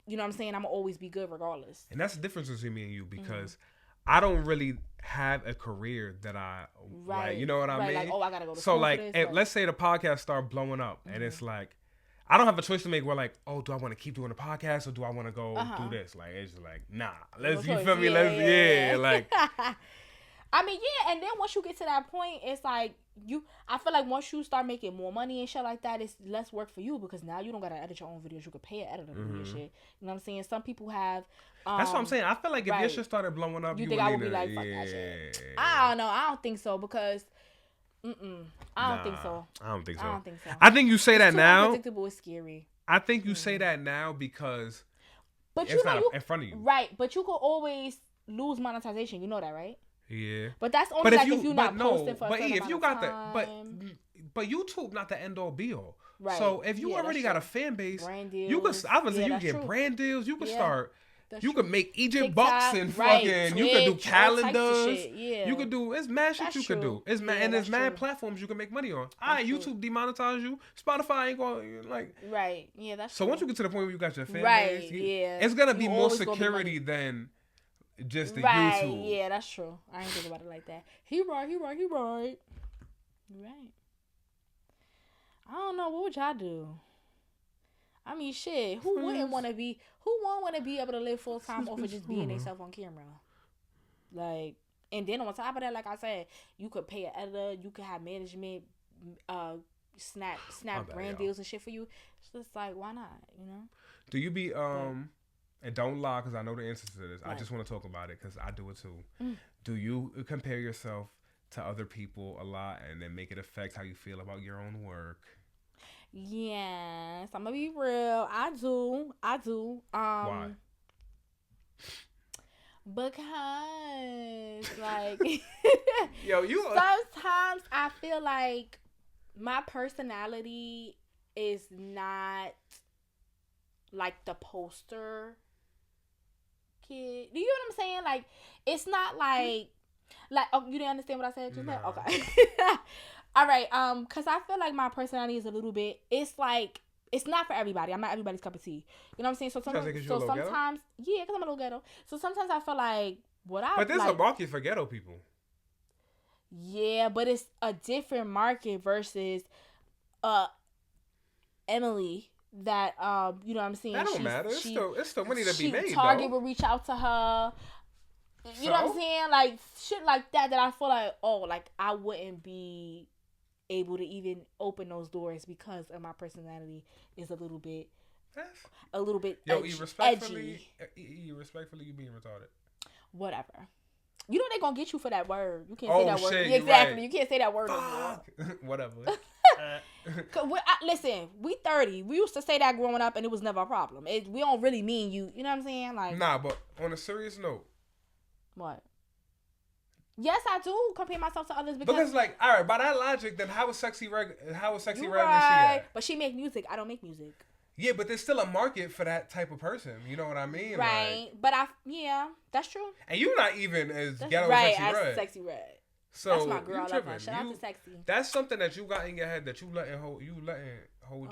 You know what I'm saying? I'm gonna always be good regardless. And that's the difference between me and you, because I don't really have a career that I like. You know what I mean? Like, I gotta go to school. So like, for this, let's say the podcast start blowing up, and it's like, I don't have a choice to make. Where like, do I want to keep doing the podcast, or do I want to go do this? Like, it's just like, nah. Let's you feel me? Like. I mean, and then once you get to that point, it's like I feel like once you start making more money and shit like that, it's less work for you, because now you don't gotta edit your own videos. You could pay an editor to do this shit. You know what I'm saying? Some people have. That's what I'm saying. I feel like if your shit started blowing up, you think I would be like, fuck that shit? I don't know. I don't think so, because. I don't think so. I think you say that now. Unpredictable is scary. I think you say that now because. But it's not in front of you. Right, but you could always lose monetization. You know that, right? Yeah. But that's only if you're not posting for a certain amount of time. But YouTube not the end all be all. Right. So if you already got a fan base, you could obviously you can get brand deals. You can start. You could make Egypt bucks and fucking. Twitch, you could do calendars. You could do. It's mad shit you could do. It's mad, and there's mad platforms you can make money on. YouTube demonetize you. Spotify ain't going like. Right. Yeah, that's. So once you get to the point where you got your fan base, it's gonna be more security than. Just the YouTube. Yeah, that's true. I ain't think about it like that. He right. what would y'all do? I mean, shit. Who wouldn't want to be? Who won't want to be able to live full time off of just being themselves on camera? Like, and then on top of that, like I said, you could pay an editor. You could have management, snap brand deals and shit for you. It's just like, why not? You know? Do you be and don't lie, because I know the answer to this. Right. I just want to talk about it because I do it too. Do you compare yourself to other people a lot and then make it affect how you feel about your own work? Yes, I'm gonna be real. I do. Why? Because, like, yo, you. Sometimes I feel like my personality is not like the poster kid. Do you know what I'm saying? Like, it's not like, oh, you didn't understand what I said just now? Okay. All right. Cause I feel like my personality is a little bit. It's like, it's not for everybody. I'm not everybody's cup of tea. You know what I'm saying? So sometimes, yeah, cause I'm a little ghetto. So sometimes I feel like But there's a market for ghetto people. Yeah, but it's a different market versus, Emily. That you know what I'm saying? That don't matter. It's still money to be made. Target will reach out to her. You know what I'm saying? Like shit like that I feel like, oh, like I wouldn't be able to even open those doors because of my personality is a little bit irrespectfully you being retarded. Whatever. You know they're gonna get you for that word. You can't say that word. Shit, exactly. Right. You can't say that word anymore. Whatever. Listen, we 30. We used to say that growing up, and it was never a problem. We don't really mean you. You know what I'm saying? Like, nah, but on a serious note, what? Yes, I do compare myself to others because like, all right, by that logic, then how is sexy Red when she at? But she make music. I don't make music. Yeah, but there's still a market for that type of person. You know what I mean? Right. Like, but that's true. And you're not even as ghetto as Sexy Red. So that's my girl. I love her. Shout out to Sexy. That's something that you got in your head that you letting hold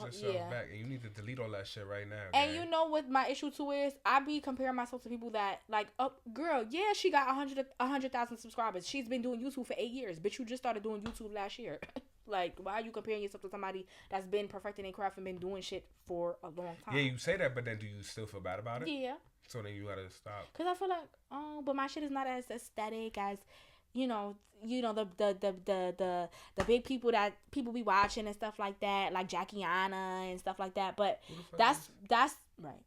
yourself back, and you need to delete all that shit right now. And you know what my issue too is? I be comparing myself to people that like, girl, yeah, she got 100,000 subscribers. She's been doing YouTube for 8 years. Bitch, you just started doing YouTube last year. Like, why are you comparing yourself to somebody that's been perfecting their craft and been doing shit for a long time? Yeah, you say that, but then do you still feel bad about it? Yeah. So then you gotta stop. Cause I feel like, but my shit is not as aesthetic as, you know the big people that people be watching and stuff like that, like Jackie Anna and stuff like that. But that's right.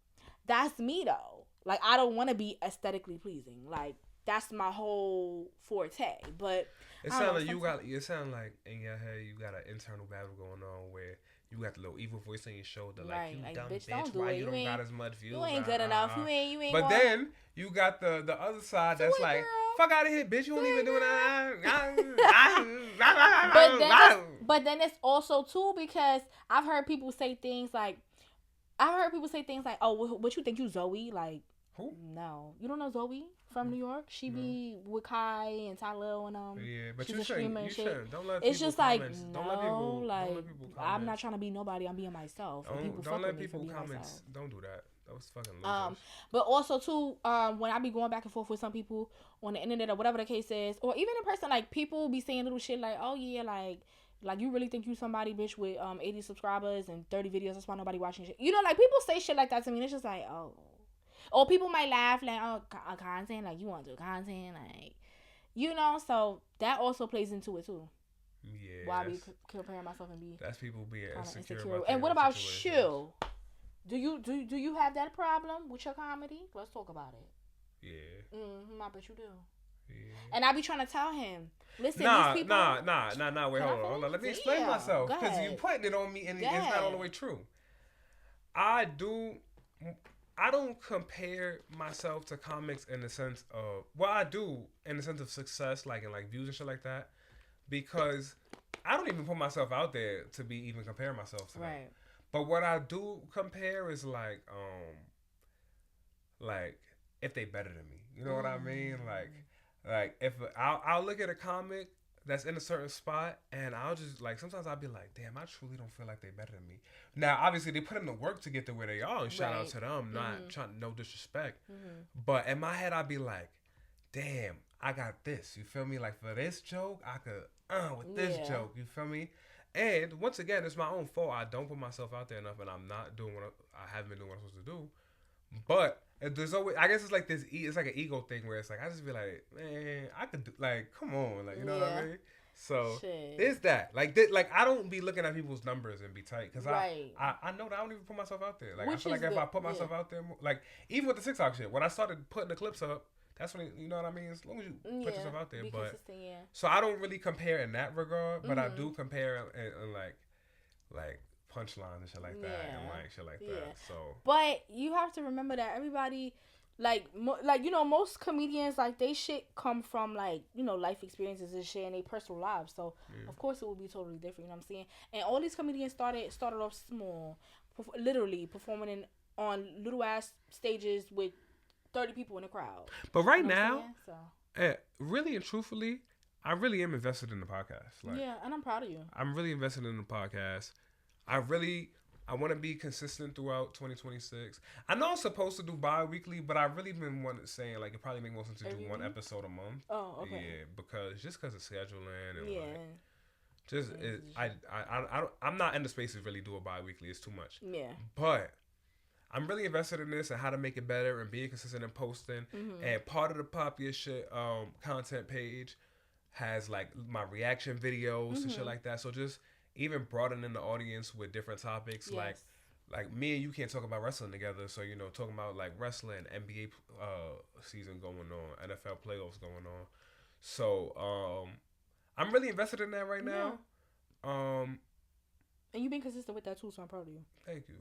That's me though. Like, I don't want to be aesthetically pleasing. Like, that's my whole forte. But it sounds like it sounds like in your head you got an internal battle going on where you got the little evil voice on your shoulder, like, you dumb bitch, why you don't got as much views? You ain't good enough. You ain't. But then you got the other side that's like, girl. Fuck out of here, bitch. You don't even do that. But then it's also too because I've heard people say things like, oh, what you think you Zoe? Like, who? No, you don't know Zoe from New York. She be with Kai and Tyler and Yeah, but she's you shouldn't. Don't let it's just comments. Like, no, don't let people comments. I'm not trying to be nobody. I'm being myself. Don't let people comments. Don't do that. That was fucking losers. But also too, when I be going back and forth with some people on the internet or whatever the case is, or even in person, like, people be saying little shit like, oh yeah, like you really think you somebody, bitch, with 80 subscribers and 30 videos? That's why nobody watching shit. You know, like, people say shit like that to me, and it's just like, oh. Or people might laugh like, oh, content, like, you want to do content, like, you know. So that also plays into it too. Yeah. Why I be comparing myself and be. That's people being insecure. And what about you? Do you have that problem with your comedy? Let's talk about it. Yeah. I bet you do. Yeah. And I be trying to tell him, listen, nah, these people. Nah. Wait, hold on. Let me explain myself, because you putting it on me, and it's not all the way true. I don't compare myself to comics in the sense of, well, I do in the sense of success, like, and like views and shit like that, because I don't even put myself out there to be even comparing myself to them. Right. But what I do compare is like if they better than me, you know what I mean? Like if I'll look at a comic that's in a certain spot, and I'll just, like, sometimes I'll be like, damn, I truly don't feel like they better than me. Now, obviously, they put in the work to get to where they are, and shout out to them, not trying, no disrespect. But in my head, I'll be like, damn, I got this. You feel me? Like, for this joke, I could with this joke. You feel me? And once again, it's my own fault. I don't put myself out there enough, and I'm not doing what I haven't been doing what I'm supposed to do. But there's always, I guess it's like this. It's like an ego thing where it's like I just be like, man, I could do, like, come on, like, you know what I mean? So there's that. Like, I don't be looking at people's numbers and be tight because I know that I don't even put myself out there. Like, I feel like if I put myself out there, like even with the TikTok shit, when I started putting the clips up, that's when you know what I mean. As long as you put yourself out there, but so I don't really compare in that regard, but I do compare in like punchlines and shit like that, and like shit like that. So, but you have to remember that everybody. Like you know, most comedians, like, they shit come from, like, you know, life experiences and shit in their personal lives. So, of course, it will be totally different, you know what I'm saying? And all these comedians started off small, literally performing on little-ass stages with 30 people in the crowd. But right now, really and truthfully, I really am invested in the podcast. Like, yeah, and I'm proud of you. I'm really invested in the podcast. I want to be consistent throughout 2026. I know I'm supposed to do bi-weekly, but I've really been saying, like, it probably make more sense to do one episode a month. Oh, okay. Yeah, because of scheduling and I'm not in the space to really do it bi-weekly. It's too much. Yeah. But I'm really invested in this and how to make it better and being consistent in posting. Mm-hmm. And part of the Popular Shit content page has, like, my reaction videos and shit like that. So just even broadening the audience with different topics, like me and you can't talk about wrestling together, so, you know, talking about, like, wrestling, NBA season going on, NFL playoffs going on. So I'm really invested in that right now. And you've been consistent with that too, so I'm proud of you. Thank you.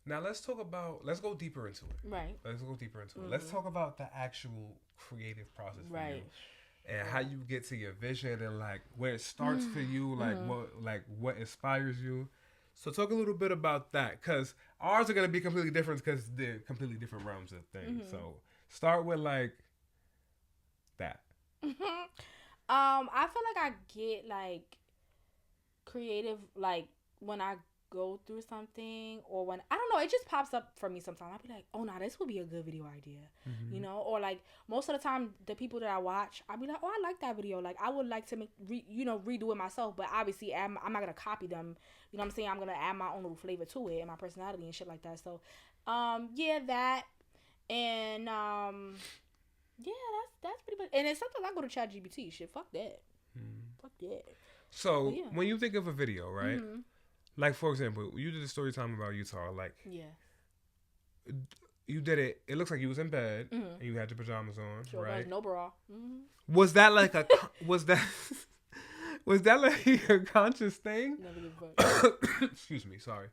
Now let's go deeper into it. Right. Let's go deeper into it. Let's talk about the actual creative process for you. And how you get to your vision and, like, where it starts for you, like what inspires you. So talk a little bit about that, because ours are going to be completely different because they're completely different realms of things. So start with, like, that. I feel like I get, like, creative, like, when I go through something, or when, I don't know, it just pops up for me sometimes. I'll be like, oh, nah, this would be a good video idea, you know? Or, like, most of the time, the people that I watch, I'll be like, oh, I like that video. Like, I would like to redo it myself, but obviously, I'm not going to copy them. You know what I'm saying? I'm going to add my own little flavor to it and my personality and shit like that. So, yeah, that. And, yeah, that's pretty much. And then sometimes I go to ChatGPT. Shit, fuck that. Fuck that. So, when you think of a video, right? Like, for example, you did a story time about Utah. Like, you did it. It looks like you was in bed and you had your pajamas on, right? No bra. Was that like a? was that like a conscious thing? Excuse me. Sorry.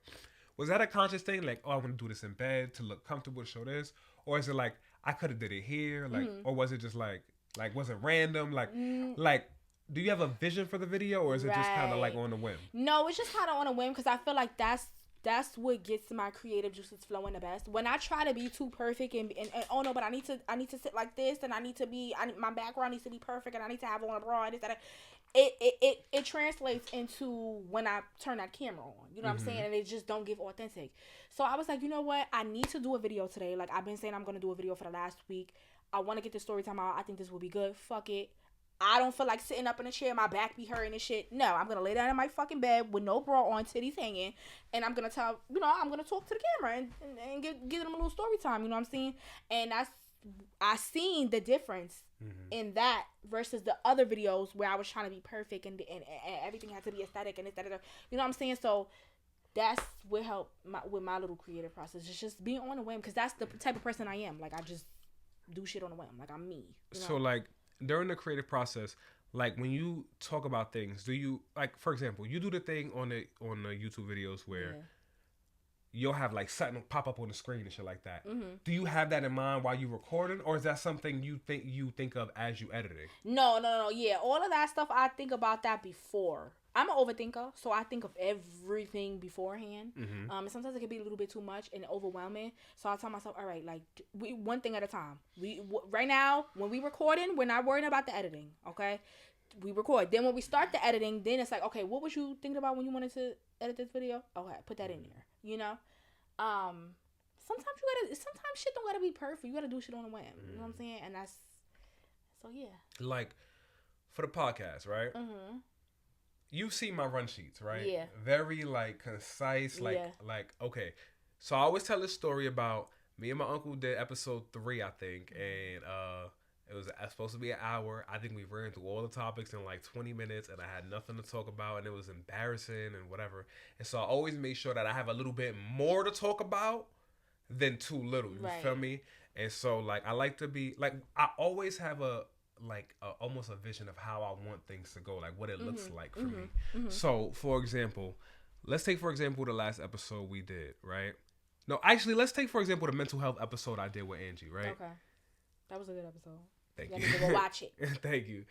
Was that a conscious thing? Like, oh, I want to do this in bed to look comfortable, to show this, or is it like I could have did it here, like, or was it just like was it random, like? Do you have a vision for the video, or is it just kind of like on a whim? No, it's just kind of on a whim, because I feel like that's what gets my creative juices flowing the best. When I try to be too perfect and oh no, but I need to sit like this, and my background needs to be perfect, and I need to have on a bra, and this, that, it translates into when I turn that camera on. You know what I'm saying? And it just don't give authentic. So I was like, you know what? I need to do a video today. Like, I've been saying I'm gonna do a video for the last week. I want to get this story time out. I think this will be good. Fuck it. I don't feel like sitting up in a chair, my back be hurting and shit. No, I'm going to lay down in my fucking bed with no bra on, titties hanging, and I'm going to I'm going to talk to the camera and give them a little story time, you know what I'm saying? And I seen the difference in that versus the other videos where I was trying to be perfect and everything had to be aesthetic and you know what I'm saying? So that's what helped with my little creative process. It's just being on a whim, because that's the type of person I am. Like, I just do shit on a whim. Like, I'm me. You know? So, like, during the creative process, like, when you talk about things, do you, like, for example, you do the thing on the YouTube videos where you'll have, like, something pop up on the screen and shit like that. Do you have that in mind while you recording, or is that something you think of as you editing? No. Yeah, all of that stuff, I think about that before. I'm an overthinker, so I think of everything beforehand. And sometimes it can be a little bit too much and overwhelming. So I tell myself, all right, like, one thing at a time. Right now, when we recording, we're not worrying about the editing, okay? We record. Then when we start the editing, then it's like, okay, what was you thinking about when you wanted to edit this video? Okay, put that in there, you know? Sometimes shit don't gotta be perfect. You gotta do shit on a whim. You know what I'm saying? And that's, so yeah. Like, for the podcast, right? you see my run sheets, right? Yeah. Very like concise, like okay. So I always tell this story about me and my uncle did episode 3, I think, and it was supposed to be an hour. I think we ran through all the topics in like 20 minutes, and I had nothing to talk about, and it was embarrassing and whatever. And so I always make sure that I have a little bit more to talk about than too little. You feel me? And so like I like to be like I always have almost a vision of how I want things to go, like what it looks like for me. So for example, let's take for example the last episode we did, right? No, actually, let's take for example the mental health episode I did with Angie, right? Okay, that was a good episode. Thank you. You. Need to go watch it. Thank you.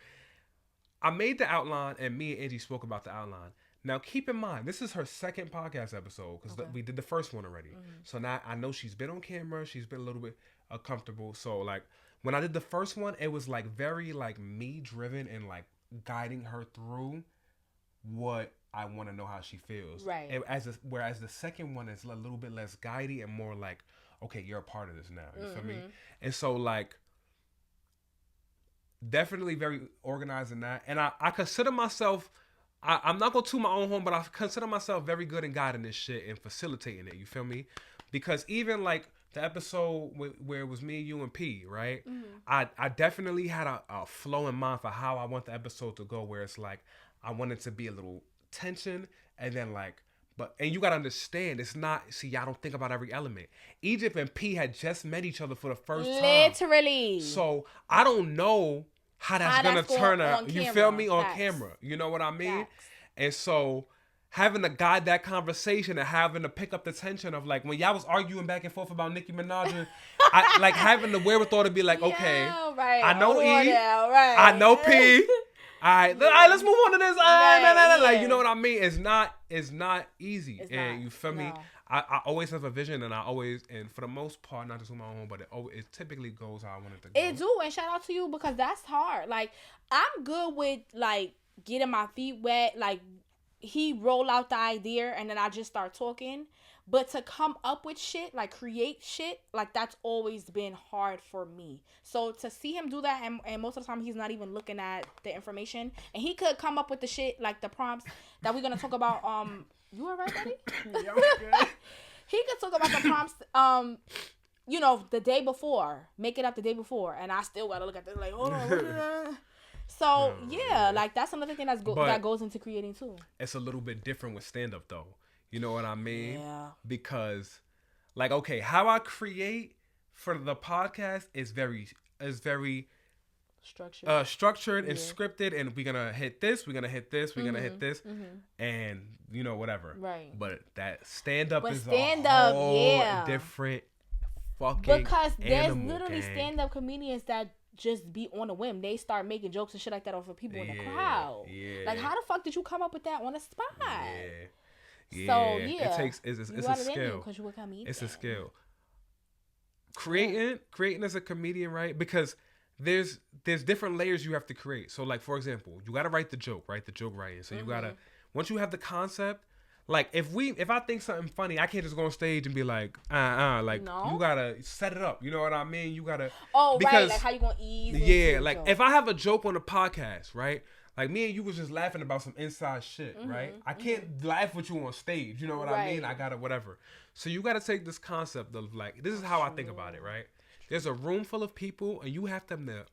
I made the outline, and me and Angie spoke about the outline. Now, keep in mind, this is her second podcast episode because we did the first one already. So now I know she's been on camera. She's been a little bit comfortable. So like when I did the first one, it was like very like me driven and like guiding her through what I want to know how she feels. Right. And whereas the second one is a little bit less guidey and more like, okay, you're a part of this now. You feel me? And so like definitely very organized in that. And I consider myself, I'm not going to toot my own horn, but I consider myself very good in guiding this shit and facilitating it. You feel me? Because even like the episode where it was me, you, and P, right? I definitely had a flow in mind for how I want the episode to go, where it's like I want it to be a little tension and then like, and you got to understand, it's not, see, I don't think about every element. Egypt and P had just met each other for the first time. Literally. So I don't know how that's going to turn out. You feel me? On camera. You know what I mean? Facts. And so having to guide that conversation and having to pick up the tension of like when y'all was arguing back and forth about Nicki Minaj, and like having the wherewithal to be like, okay, right. I know I know P. All right, let's move on to this. Like, you know what I mean? It's not easy. You feel me? I always have a vision, and and for the most part, not just on my own, but it typically goes how I want it to go. It do, and shout out to you because that's hard. Like, I'm good with like getting my feet wet. Like, he roll out the idea, and then I just start talking. But to come up with shit, like create shit, like that's always been hard for me. So to see him do that, and most of the time he's not even looking at the information, and he could come up with the shit, like the prompts that we're gonna talk about. You alright, buddy? Yeah, I'm good. He could talk about the prompts, the day before, make it up the day before, and I still gotta look at this like, hold on. So yeah, like that's another thing that goes into creating too. It's a little bit different with stand up though. You know what I mean? Yeah. Because, like, okay, how I create for the podcast is very structured and scripted, and we're gonna hit this, we're gonna hit this, we're gonna hit this, and whatever. Right. But that stand up is a whole different fucking because there's literally gang. Stand up comedians that just be on a whim. They start making jokes and shit like that over people in the crowd. Yeah. Like, how the fuck did you come up with that on the spot? Yeah. So yeah, it's a skill. It's a skill. Creating as a comedian, right? Because there's different layers you have to create. So like for example, you gotta write the joke writing. So you gotta, once you have the concept, like if I think something funny, I can't just go on stage and be like like no. You gotta set it up. You know what I mean? You gotta right, like how you gonna ease. Yeah, like if I have a joke on the podcast, right? Like, me and you was just laughing about some inside shit, right? I can't laugh with you on stage. You know what I mean? I gotta whatever. So you gotta take this concept of, like, this is how I think about it, right? There's a room full of people, and you have them to,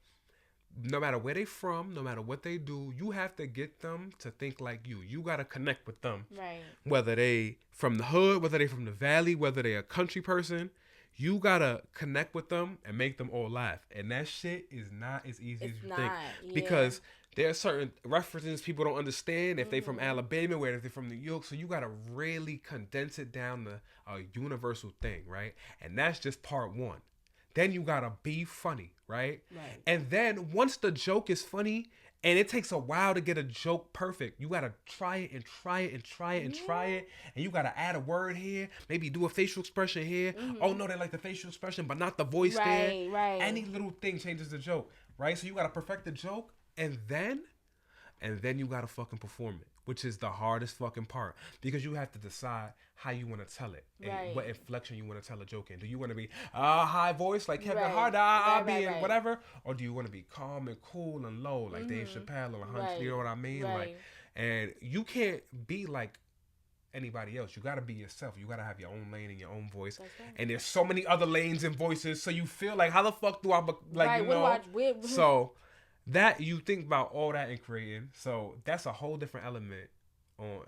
no matter where they from, no matter what they do, you have to get them to think like you. You gotta connect with them. Right. Whether they from the hood, whether they from the valley, whether they a country person, you gotta connect with them and make them all laugh. And that shit is not as easy as you think. Because there are certain references people don't understand if they from Alabama, where if they're from New York. So you got to really condense it down to a universal thing, right? And that's just part one. Then you got to be funny, right? And then once the joke is funny, and it takes a while to get a joke perfect, you got to try it and try it and try it and try it. And you got to add a word here, maybe do a facial expression here. Oh, no, they like the facial expression, but not the voice there. Right. Any little thing changes the joke, right? So you got to perfect the joke. And then you gotta fucking perform it, which is the hardest fucking part, because you have to decide how you want to tell it and what inflection you want to tell a joke in. Do you want to be high voice like Kevin Hart, and whatever, or do you want to be calm and cool and low like Dave Chappelle or Hunt? You know what I mean? Like, And you can't be like anybody else. You got to be yourself. You got to have your own lane and your own voice. Right. And there's so many other lanes and voices, so you feel like, how the fuck do I like, right, you know? So that you think about all that in creating. So that's a whole different element on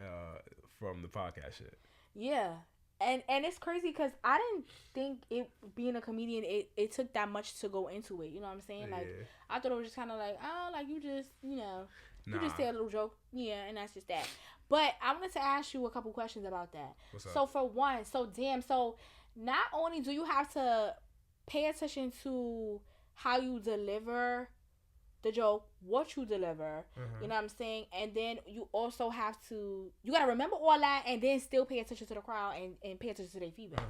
from the podcast shit. Yeah. And it's crazy because I didn't think it being a comedian it took that much to go into it. You know what I'm saying? Like I thought it was just kind of like, oh, like you just, you know, you just say a little joke, yeah, and that's just that. But I wanted to ask you a couple questions about that. What's up? So for one, so not only do you have to pay attention to how you deliver the joke, what you deliver, you know what I'm saying? And then you also have to, you got to remember all that and then still pay attention to the crowd and pay attention to their feedback.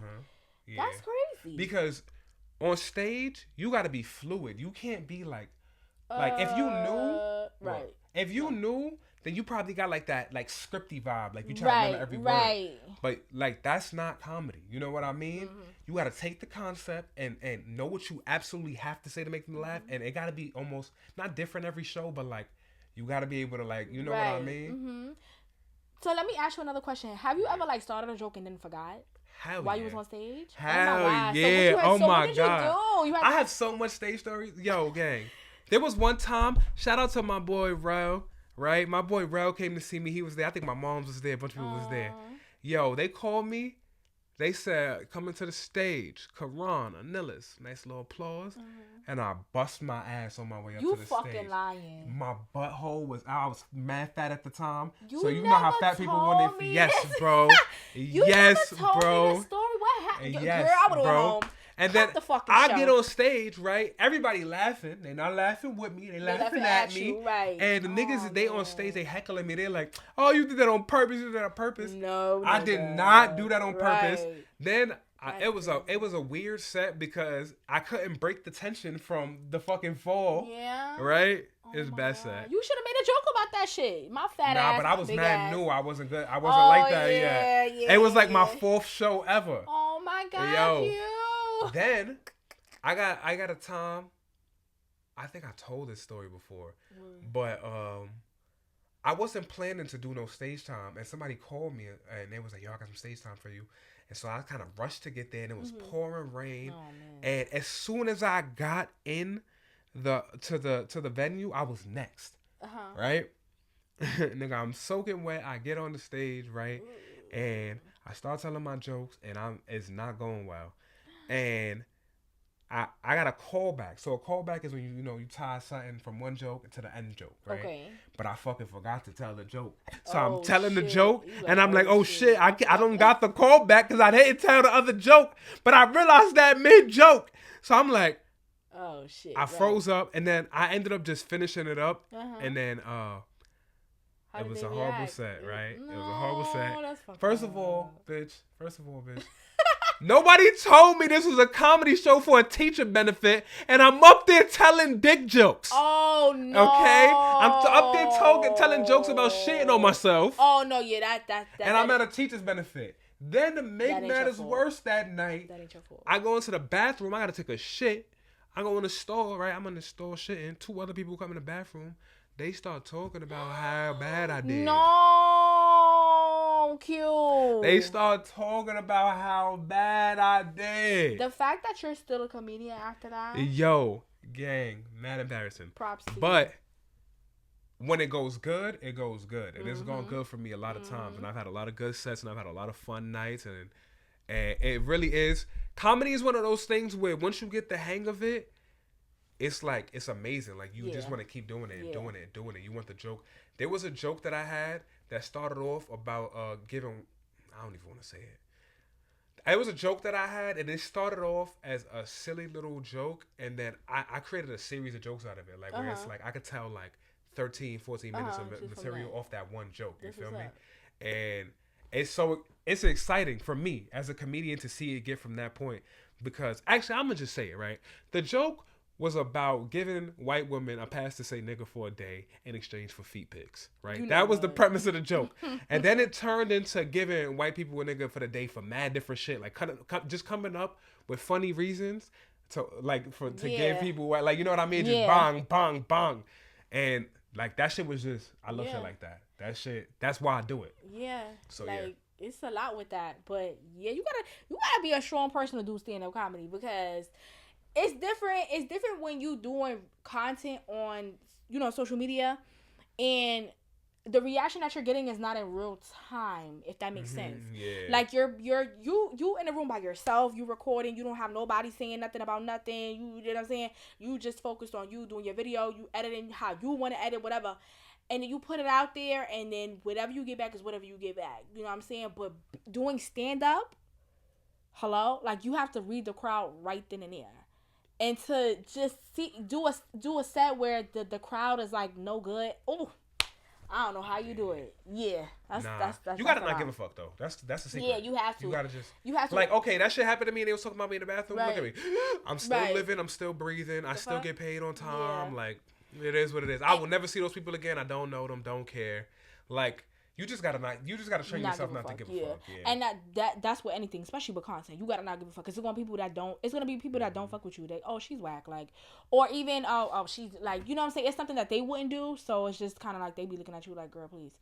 Yeah. That's crazy. Because on stage, you got to be fluid. You can't be like if you knew, right? If you knew, then you probably got like that like scripty vibe, like you try to remember every word. But like that's not comedy. You know what I mean? You got to take the concept and know what you absolutely have to say to make them laugh, and it got to be almost not different every show, but like you got to be able to like, you know what I mean? So let me ask you another question. Have you ever like started a joke and then forgot? Hell while yeah. you was on stage? Hell yeah. Oh my God. I have so much stage stories. Yo, gang. There was one time, shout out to my boy Rel, right? My boy Rel came to see me. He was there. I think my mom's was there. A bunch of people was there. Yo, they called me. They said, coming to the stage, Karan, Anilis. Nice little applause. And I bust my ass on my way up to the stage. You fucking lying. My butthole I was mad fat at the time. So you know how fat people want it. Yes, bro. Yes, bro. Me the story. What happened? Yes, girl, I would have went home. And then I get on stage, right? Everybody laughing. They're not laughing with me. They laughing at me. You, right. And the niggas, they on stage, they heckling me. They're like, oh, you did that on purpose. You did that on purpose. No, I did not do that on purpose. Then it was a weird set because I couldn't break the tension from the fucking fall. Yeah. Right? It's best set. You should have made a joke about that shit. My fat ass. Nah, but I was mad new. I wasn't good. I wasn't like that yet. Yeah, it was like my 4th show ever. Oh my God, you. Then I got a time. I think I told this story before, but I wasn't planning to do no stage time, and somebody called me and they was like, "Yo, I got some stage time for you," and so I kind of rushed to get there, and it was pouring rain, and as soon as I got in to the venue, I was next, right? Nigga, I'm soaking wet. I get on the stage, right, and I start telling my jokes, and it's not going well. And I got a callback. So a callback is when you tie something from one joke to the end joke, right? Okay. But I fucking forgot to tell the joke. So I'm telling the joke, and I'm like, oh shit, I don't got the callback because I didn't tell the other joke. But I realized that mid-joke. So I'm like, oh shit. I froze up, and then I ended up just finishing it up. And then it was a horrible set, right? No, it was a horrible set. That's First of all, bitch. Nobody told me this was a comedy show for a teacher benefit, and I'm up there telling dick jokes. Oh, no. Okay? I'm up there telling jokes about shitting on myself. Oh, no, yeah, that and I'm at a teacher's benefit. Then to make matters worse that night, that ain't your fault. I go into the bathroom. I got to take a shit. I go in the store, right? I'm in the store shitting. 2 other people come in the bathroom. They start talking about how bad I did. No, cute. They start talking about how bad I did. The fact that you're still a comedian after that. Yo, gang, mad embarrassing. Props to you. But when it goes good, it goes good. And it's gone good for me a lot of times. And I've had a lot of good sets and I've had a lot of fun nights. And it really is. Comedy is one of those things where once you get the hang of it, it's like, it's amazing. Like, you just want to keep doing it and doing it and doing it. You want the joke. There was a joke that I had that started off about giving, I don't even want to say it. It was a joke that I had, and it started off as a silly little joke, and then I created a series of jokes out of it. Like, where it's like, I could tell, like, 13, 14 minutes of material off that one joke. You feel me? And it's exciting for me as a comedian to see it get from that point. Because, actually, I'm going to just say it, right? The joke was about giving white women a pass to say nigga for a day in exchange for feet pics, right? That was the premise of the joke. And then it turned into giving white people a nigga for the day for mad different shit. Like, just coming up with funny reasons to give people, like, you know what I mean? Just bang, bang, bang. And Like that shit was just I love shit like that. That shit. That's why I do it. Yeah. So like it's a lot with that, but yeah, you gotta be a strong person to do stand-up comedy because it's different. It's different when you doing content on social media, and the reaction that you're getting is not in real time, if that makes sense. Yeah. Like you in a room by yourself, you recording, you don't have nobody saying nothing about nothing. You know what I'm saying? You just focused on you doing your video, you editing how you want to edit, whatever. And then you put it out there, and then whatever you get back is whatever you get back. You know what I'm saying? But doing stand up, like you have to read the crowd right then and there. And to just do a set where the crowd is like no good. Oh, I don't know how you do it. Yeah, that's you gotta not give a fuck though. That's the secret. Yeah, you have to. You have to. Like, okay, that shit happened to me. And they was talking about me in the bathroom. Right. Look at me. I'm still living. I'm still breathing. I still get paid on time. Yeah. Like, it is what it is. I will never see those people again. I don't know them. Don't care. Like. You just gotta train yourself not to give a fuck. Yeah. And that's with anything, especially with content. You gotta not give a fuck. Cause it's gonna be people that don't fuck with you. They she's whack, like, or even she's like, you know what I'm saying? It's something that they wouldn't do. So it's just kind of like they be looking at you like, girl, please.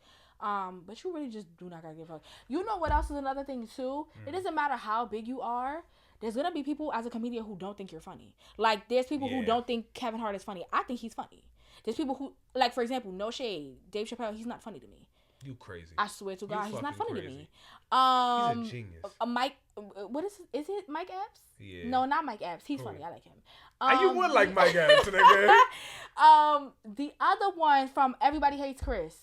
But you really just do not gotta give a fuck. You know what else is another thing too? It doesn't matter how big you are. There's gonna be people as a comedian who don't think you're funny. Like there's people who don't think Kevin Hart is funny. I think he's funny. There's people who, like, for example, no shade, Dave Chappelle, he's not funny to me. You crazy. I swear to God, he's not funny to me. He's a genius. Mike, what is it Mike Epps? Yeah. No, not Mike Epps. He's funny. I like him. You would like Mike Epps, nigga. The other one from Everybody Hates Chris.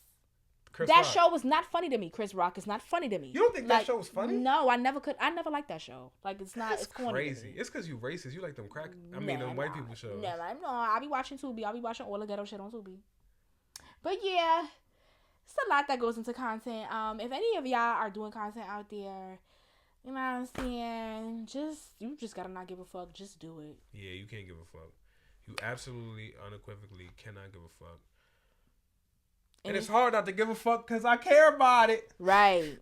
That Rock. Show was not funny to me. Chris Rock is not funny to me. You don't think that show was funny? No, I never liked that show. Like it's not. It's crazy. It's because you racist. You like them crack. Them white people shows. No, I be watching Tubi. I be watching all the ghetto shit on Tubi. But yeah. It's a lot that goes into content. If any of y'all are doing content out there, you know what I'm saying? You just gotta not give a fuck. Just do it. Yeah, you can't give a fuck. You absolutely, unequivocally cannot give a fuck. And it's hard not to give a fuck because I care about it. Right.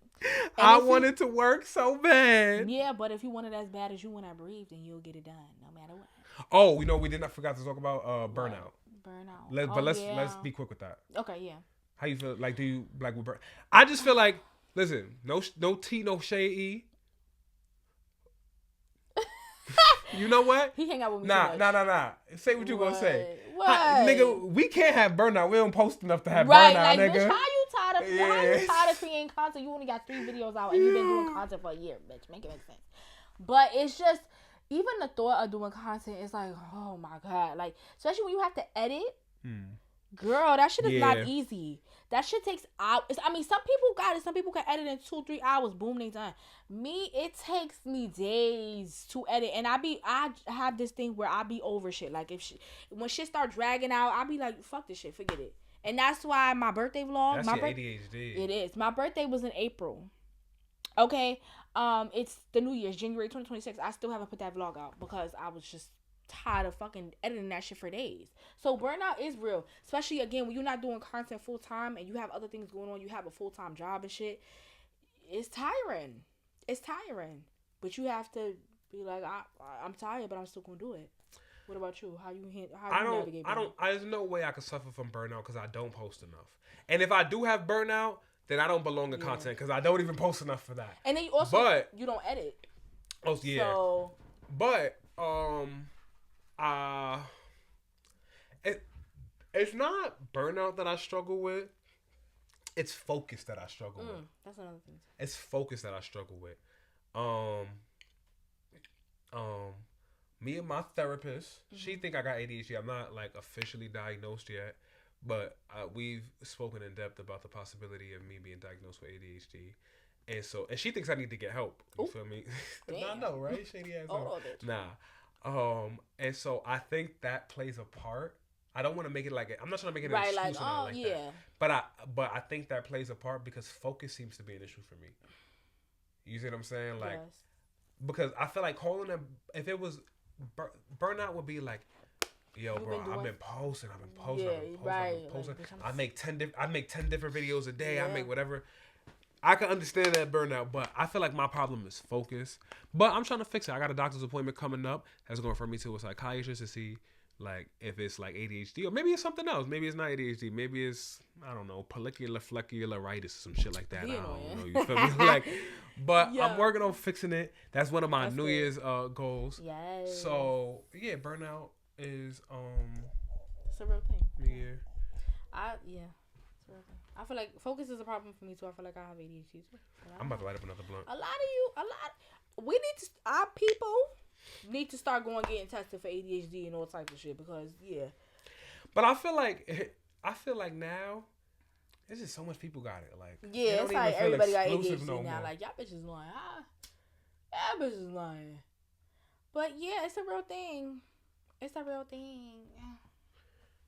I want it to work so bad. Yeah, but if you want it as bad as you when I breathe, then you'll get it done, no matter what. Oh, we did not forget to talk about burnout. Burnout. Let's be quick with that. Okay, yeah. How you feel? Like, do you like with burn? I just feel like, listen, no tea, no shade. E. You know what? He hang out with me. Nah. Say what you gonna say. What? Nigga, we can't have burnout. We don't post enough to have burnout, like, nigga. Bitch, how you tired of creating content? You only got 3 videos out and you've been doing content for a year, bitch. Make it make sense. But it's just, even the thought of doing content is like, oh my God. Like, especially when you have to edit. Girl, that shit is not easy. That shit takes hours. I mean, some people got it. Some people can edit in 2-3 hours. Boom, they done. Me, it takes me days to edit. And I have this thing where I be over shit. Like, when shit start dragging out, I be like, fuck this shit. Forget it. And that's why my birthday vlog. That's your ADHD. It is. My birthday was in April. Okay? It's the New Year's, January 2026. I still haven't put that vlog out because I was just tired of fucking editing that shit for days. So burnout is real, especially again when you're not doing content full time and you have other things going on. You have a full-time job and shit. It's tiring. But you have to be like, I'm tired, but I'm still gonna do it. What about you? How you navigate burnout? There's no way I could suffer from burnout because I don't post enough. And if I do have burnout, then I don't belong to content because I don't even post enough for that. And then you also you don't edit. Oh yeah. So, but it's not burnout that I struggle with. It's focus that I struggle with. That's another thing. It's focus that I struggle with. Me and my therapist, she think I got ADHD. I'm not like officially diagnosed yet, but we've spoken in depth about the possibility of me being diagnosed with ADHD. And she thinks I need to get help. You feel me? I know, right? Shady ass. Nah. And so I think that plays a part. I don't want to make it like I'm not trying to make it an excuse that. But I think that plays a part because focus seems to be an issue for me. You see what I'm saying? Like, because I feel like calling them, if it was burnout would be like, yo, bro, I've been posting. I make 10 different videos a day. I make whatever. I can understand that burnout, but I feel like my problem is focus. But I'm trying to fix it. I got a doctor's appointment coming up that's going to refer me to a psychiatrist to see like if it's like ADHD or maybe it's something else. Maybe it's not ADHD. Maybe it's, I don't know, follicularitis or some shit like that. I don't know. You feel me? Like, but I'm working on fixing it. That's one of my New Year's goals. Yes. So yeah, burnout is it's a real thing. Yeah. It's a real thing. I feel like focus is a problem for me too. I feel like I have ADHD too. I'm about to light up another blunt. We need to, our people need to start getting tested for ADHD and all types of shit because But I feel like now there's just so much people got it. Like it's like everybody got ADHD now. Like y'all bitches lying. Y'all bitches lying. But yeah, it's a real thing. It's a real thing.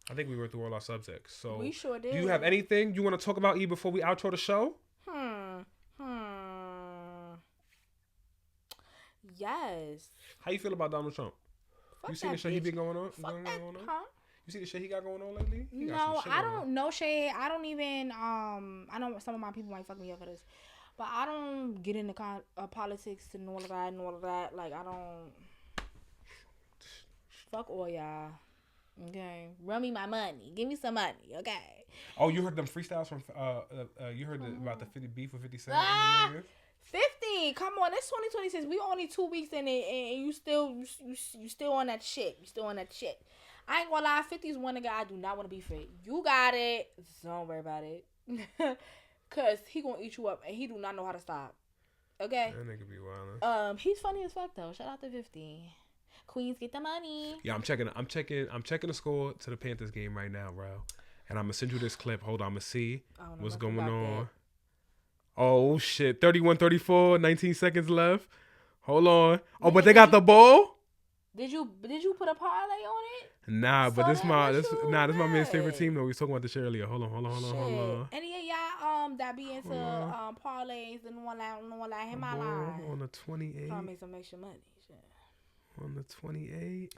I think we went through all our subjects. So we sure did. Do you have anything you want to talk about, E, before we outro the show? Yes. How you feel about Donald Trump? You see the shit he been going on? Huh? You see the shit he got going on lately? No, I don't know shit. I don't even I know some of my people might fuck me up for this. But I don't get into politics and all of that. Like I don't fuck all y'all. Okay. Run me my money. Give me some money, okay? Oh, you heard them freestyles from you heard about the 50 beef with 50 Cent? 50. Come on, it's 2026. We only 2 weeks in it, and you still on that shit. You still on that shit. I ain't gonna lie, 50 is one nigga I do not want to be fit. You got it. Don't worry about it. Cause he gonna eat you up, and he do not know how to stop. Okay. That nigga be wild. He's funny as fuck though. Shout out to 50. Queens get the money. Yeah, I'm checking the score to the Panthers game right now, bro. And I'm gonna send you this clip. Hold on, I'm gonna see what's going on. That. Oh shit, 31-34, 19 seconds left. Hold on. Oh, but they got the ball? Did you put a parlay on it? Nah, but this my man's favorite team though. We was talking about this earlier. Hold on. Any of y'all that be into parlays and all that, hit my line. On the 28. Trying to make some extra money. Shit. On the 28.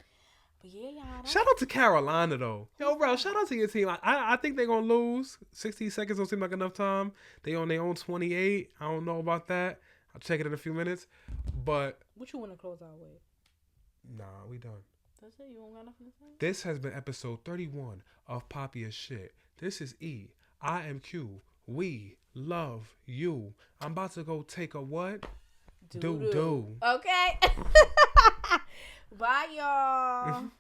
But yeah, y'all. Shout out to Carolina though. Yo, bro, shout out to your team. I think they're gonna lose. 60 seconds don't seem like enough time. They on their own 28. I don't know about that. I'll check it in a few minutes. But what you want to close out with? Nah, we done. That's it? You don't got nothing to say? This has been episode 31 of Poppy as Shit. This is E. I am Q. We love you. I'm about to go take a what? Do. Okay. Bye, y'all.